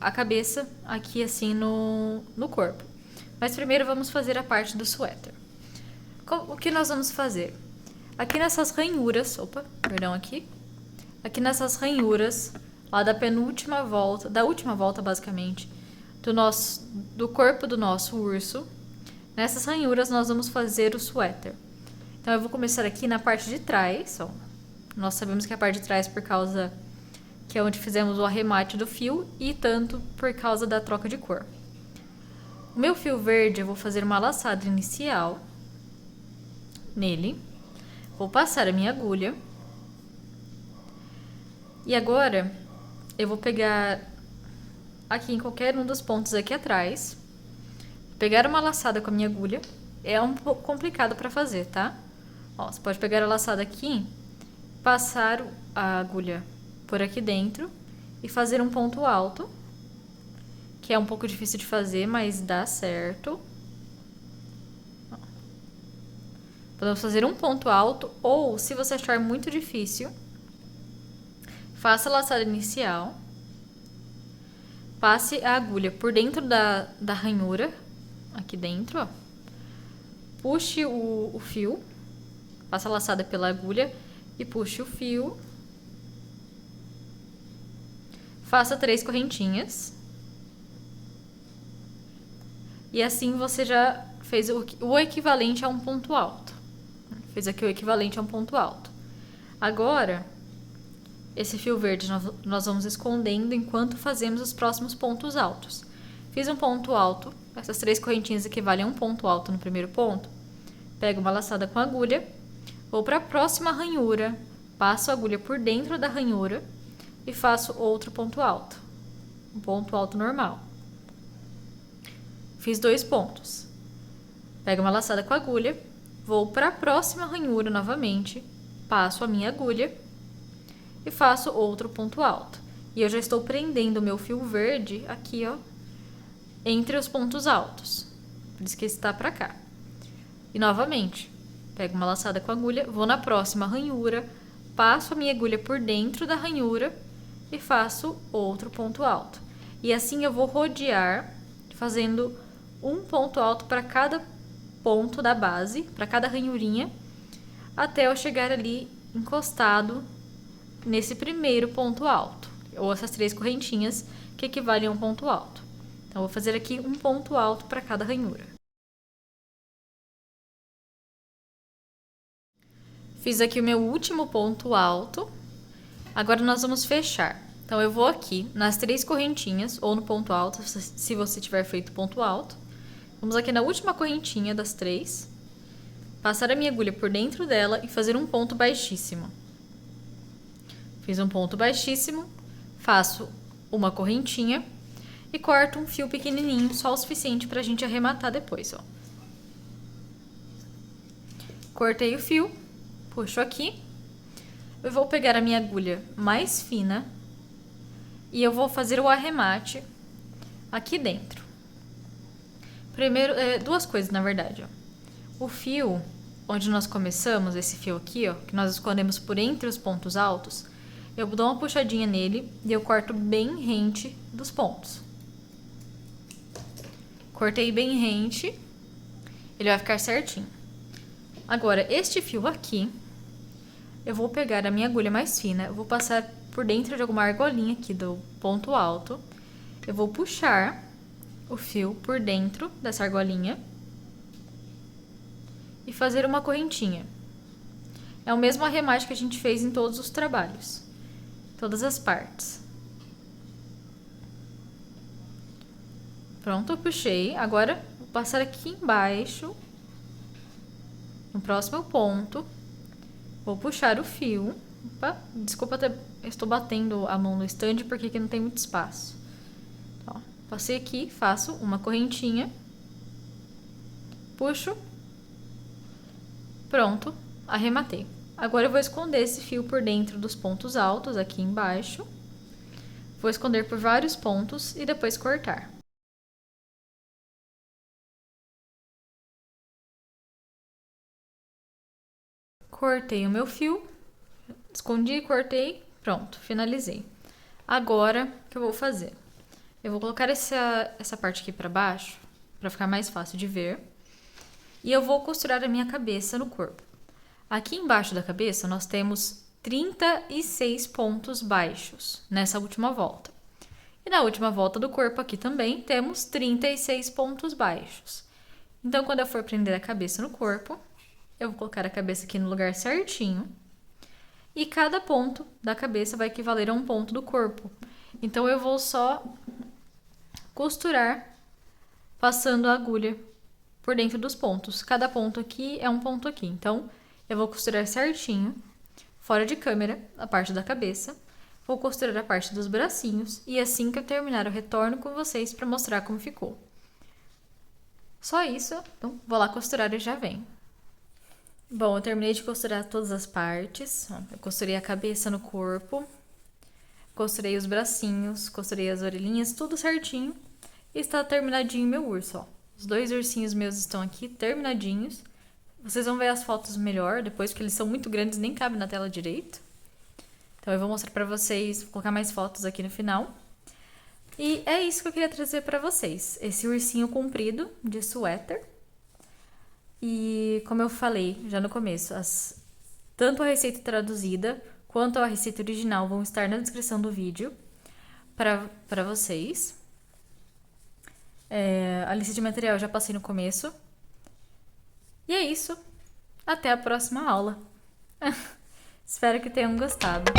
a cabeça aqui assim no corpo. Mas primeiro vamos fazer a parte do suéter. O que nós vamos fazer? aqui nessas ranhuras, aqui nessas ranhuras, lá da penúltima volta, da última volta basicamente, do corpo do nosso urso, nessas ranhuras nós vamos fazer o suéter. Então eu vou começar aqui na parte de trás, ó. Nós sabemos que a parte de trás por causa que é onde fizemos o arremate do fio e tanto por causa da troca de cor. O meu fio verde eu vou fazer uma laçada inicial nele, vou passar a minha agulha e agora eu vou pegar aqui em qualquer um dos pontos aqui atrás, pegar uma laçada com a minha agulha, é um pouco complicado para fazer, tá? Ó, você pode pegar a laçada aqui, passar a agulha por aqui dentro e fazer um ponto alto, que é um pouco difícil de fazer, mas dá certo. Ó. Podemos fazer um ponto alto ou, se você achar muito difícil, faça a laçada inicial, passe a agulha por dentro da ranhura, aqui dentro, ó. Puxe o fio, passa a laçada pela agulha e puxe o fio. Faça 3 correntinhas. E assim você já fez o equivalente a um ponto alto. Fez aqui o equivalente a um ponto alto. Agora, esse fio verde nós vamos escondendo enquanto fazemos os próximos pontos altos. Fiz um ponto alto, essas 3 correntinhas equivalem a um ponto alto no primeiro ponto. Pego uma laçada com a agulha, vou para a próxima ranhura, passo a agulha por dentro da ranhura e faço outro ponto alto. Um ponto alto normal. Fiz 2 pontos. Pego uma laçada com a agulha, vou para a próxima ranhura novamente, passo a minha agulha e faço outro ponto alto. E eu já estou prendendo o meu fio verde aqui, ó, entre os pontos altos. Por isso que está para cá. E novamente, pego uma laçada com a agulha, vou na próxima ranhura, passo a minha agulha por dentro da ranhura e faço outro ponto alto. E assim eu vou rodear, fazendo um ponto alto para cada ponto da base, para cada ranhurinha, até eu chegar ali encostado nesse primeiro ponto alto, ou essas 3 correntinhas que equivalem a um ponto alto. Então, eu vou fazer aqui um ponto alto para cada ranhura. Fiz aqui o meu último ponto alto. Agora nós vamos fechar. Então, eu vou aqui nas 3 correntinhas, ou no ponto alto, se você tiver feito ponto alto. Vamos aqui na última correntinha das 3, passar a minha agulha por dentro dela e fazer um ponto baixíssimo. Fiz um ponto baixíssimo, faço uma correntinha e corto um fio pequenininho, só o suficiente para a gente arrematar depois, ó. Cortei o fio, puxo aqui. Eu vou pegar a minha agulha mais fina e eu vou fazer o arremate aqui dentro. Primeiro, 2 coisas na verdade, ó. O fio, onde nós começamos, esse fio aqui, ó, que nós escondemos por entre os pontos altos, eu dou uma puxadinha nele e eu corto bem rente dos pontos. Cortei bem rente, ele vai ficar certinho. Agora, este fio aqui, eu vou pegar a minha agulha mais fina, eu vou passar por dentro de alguma argolinha aqui do ponto alto, eu vou puxar o fio por dentro dessa argolinha e fazer uma correntinha. É o mesmo arremate que a gente fez em todos os trabalhos, todas as partes. Pronto, eu puxei. Agora, vou passar aqui embaixo, no próximo ponto. Vou puxar o fio. Opa, desculpa, estou batendo a mão no estande porque aqui não tem muito espaço. Ó, passei aqui, faço uma correntinha. Puxo. Pronto, arrematei. Agora eu vou esconder esse fio por dentro dos pontos altos, aqui embaixo. Vou esconder por vários pontos e depois cortar. Cortei o meu fio, escondi, cortei, pronto, finalizei. Agora, o que eu vou fazer? Eu vou colocar essa parte aqui pra baixo, pra ficar mais fácil de ver. E eu vou costurar a minha cabeça no corpo. Aqui embaixo da cabeça nós temos 36 pontos baixos nessa última volta. E na última volta do corpo aqui também temos 36 pontos baixos. Então, quando eu for prender a cabeça no corpo, eu vou colocar a cabeça aqui no lugar certinho. E cada ponto da cabeça vai equivaler a um ponto do corpo. Então, eu vou só costurar passando a agulha por dentro dos pontos. Cada ponto aqui é um ponto aqui. Então, eu vou costurar certinho, fora de câmera, a parte da cabeça. Vou costurar a parte dos bracinhos e assim que eu terminar eu retorno com vocês para mostrar como ficou. Só isso, então vou lá costurar e já venho. Bom, eu terminei de costurar todas as partes. Eu costurei a cabeça no corpo, costurei os bracinhos, costurei as orelhinhas, tudo certinho. E está terminadinho meu urso, ó. Os dois ursinhos meus estão aqui terminadinhos. Vocês vão ver as fotos melhor depois, porque eles são muito grandes, nem cabem na tela direito. Então, eu vou mostrar pra vocês, vou colocar mais fotos aqui no final. E é isso que eu queria trazer pra vocês. Esse ursinho comprido de suéter. E, como eu falei já no começo, tanto a receita traduzida quanto a receita original vão estar na descrição do vídeo pra vocês. A lista de material eu já passei no começo. E é isso. Até a próxima aula. Espero que tenham gostado.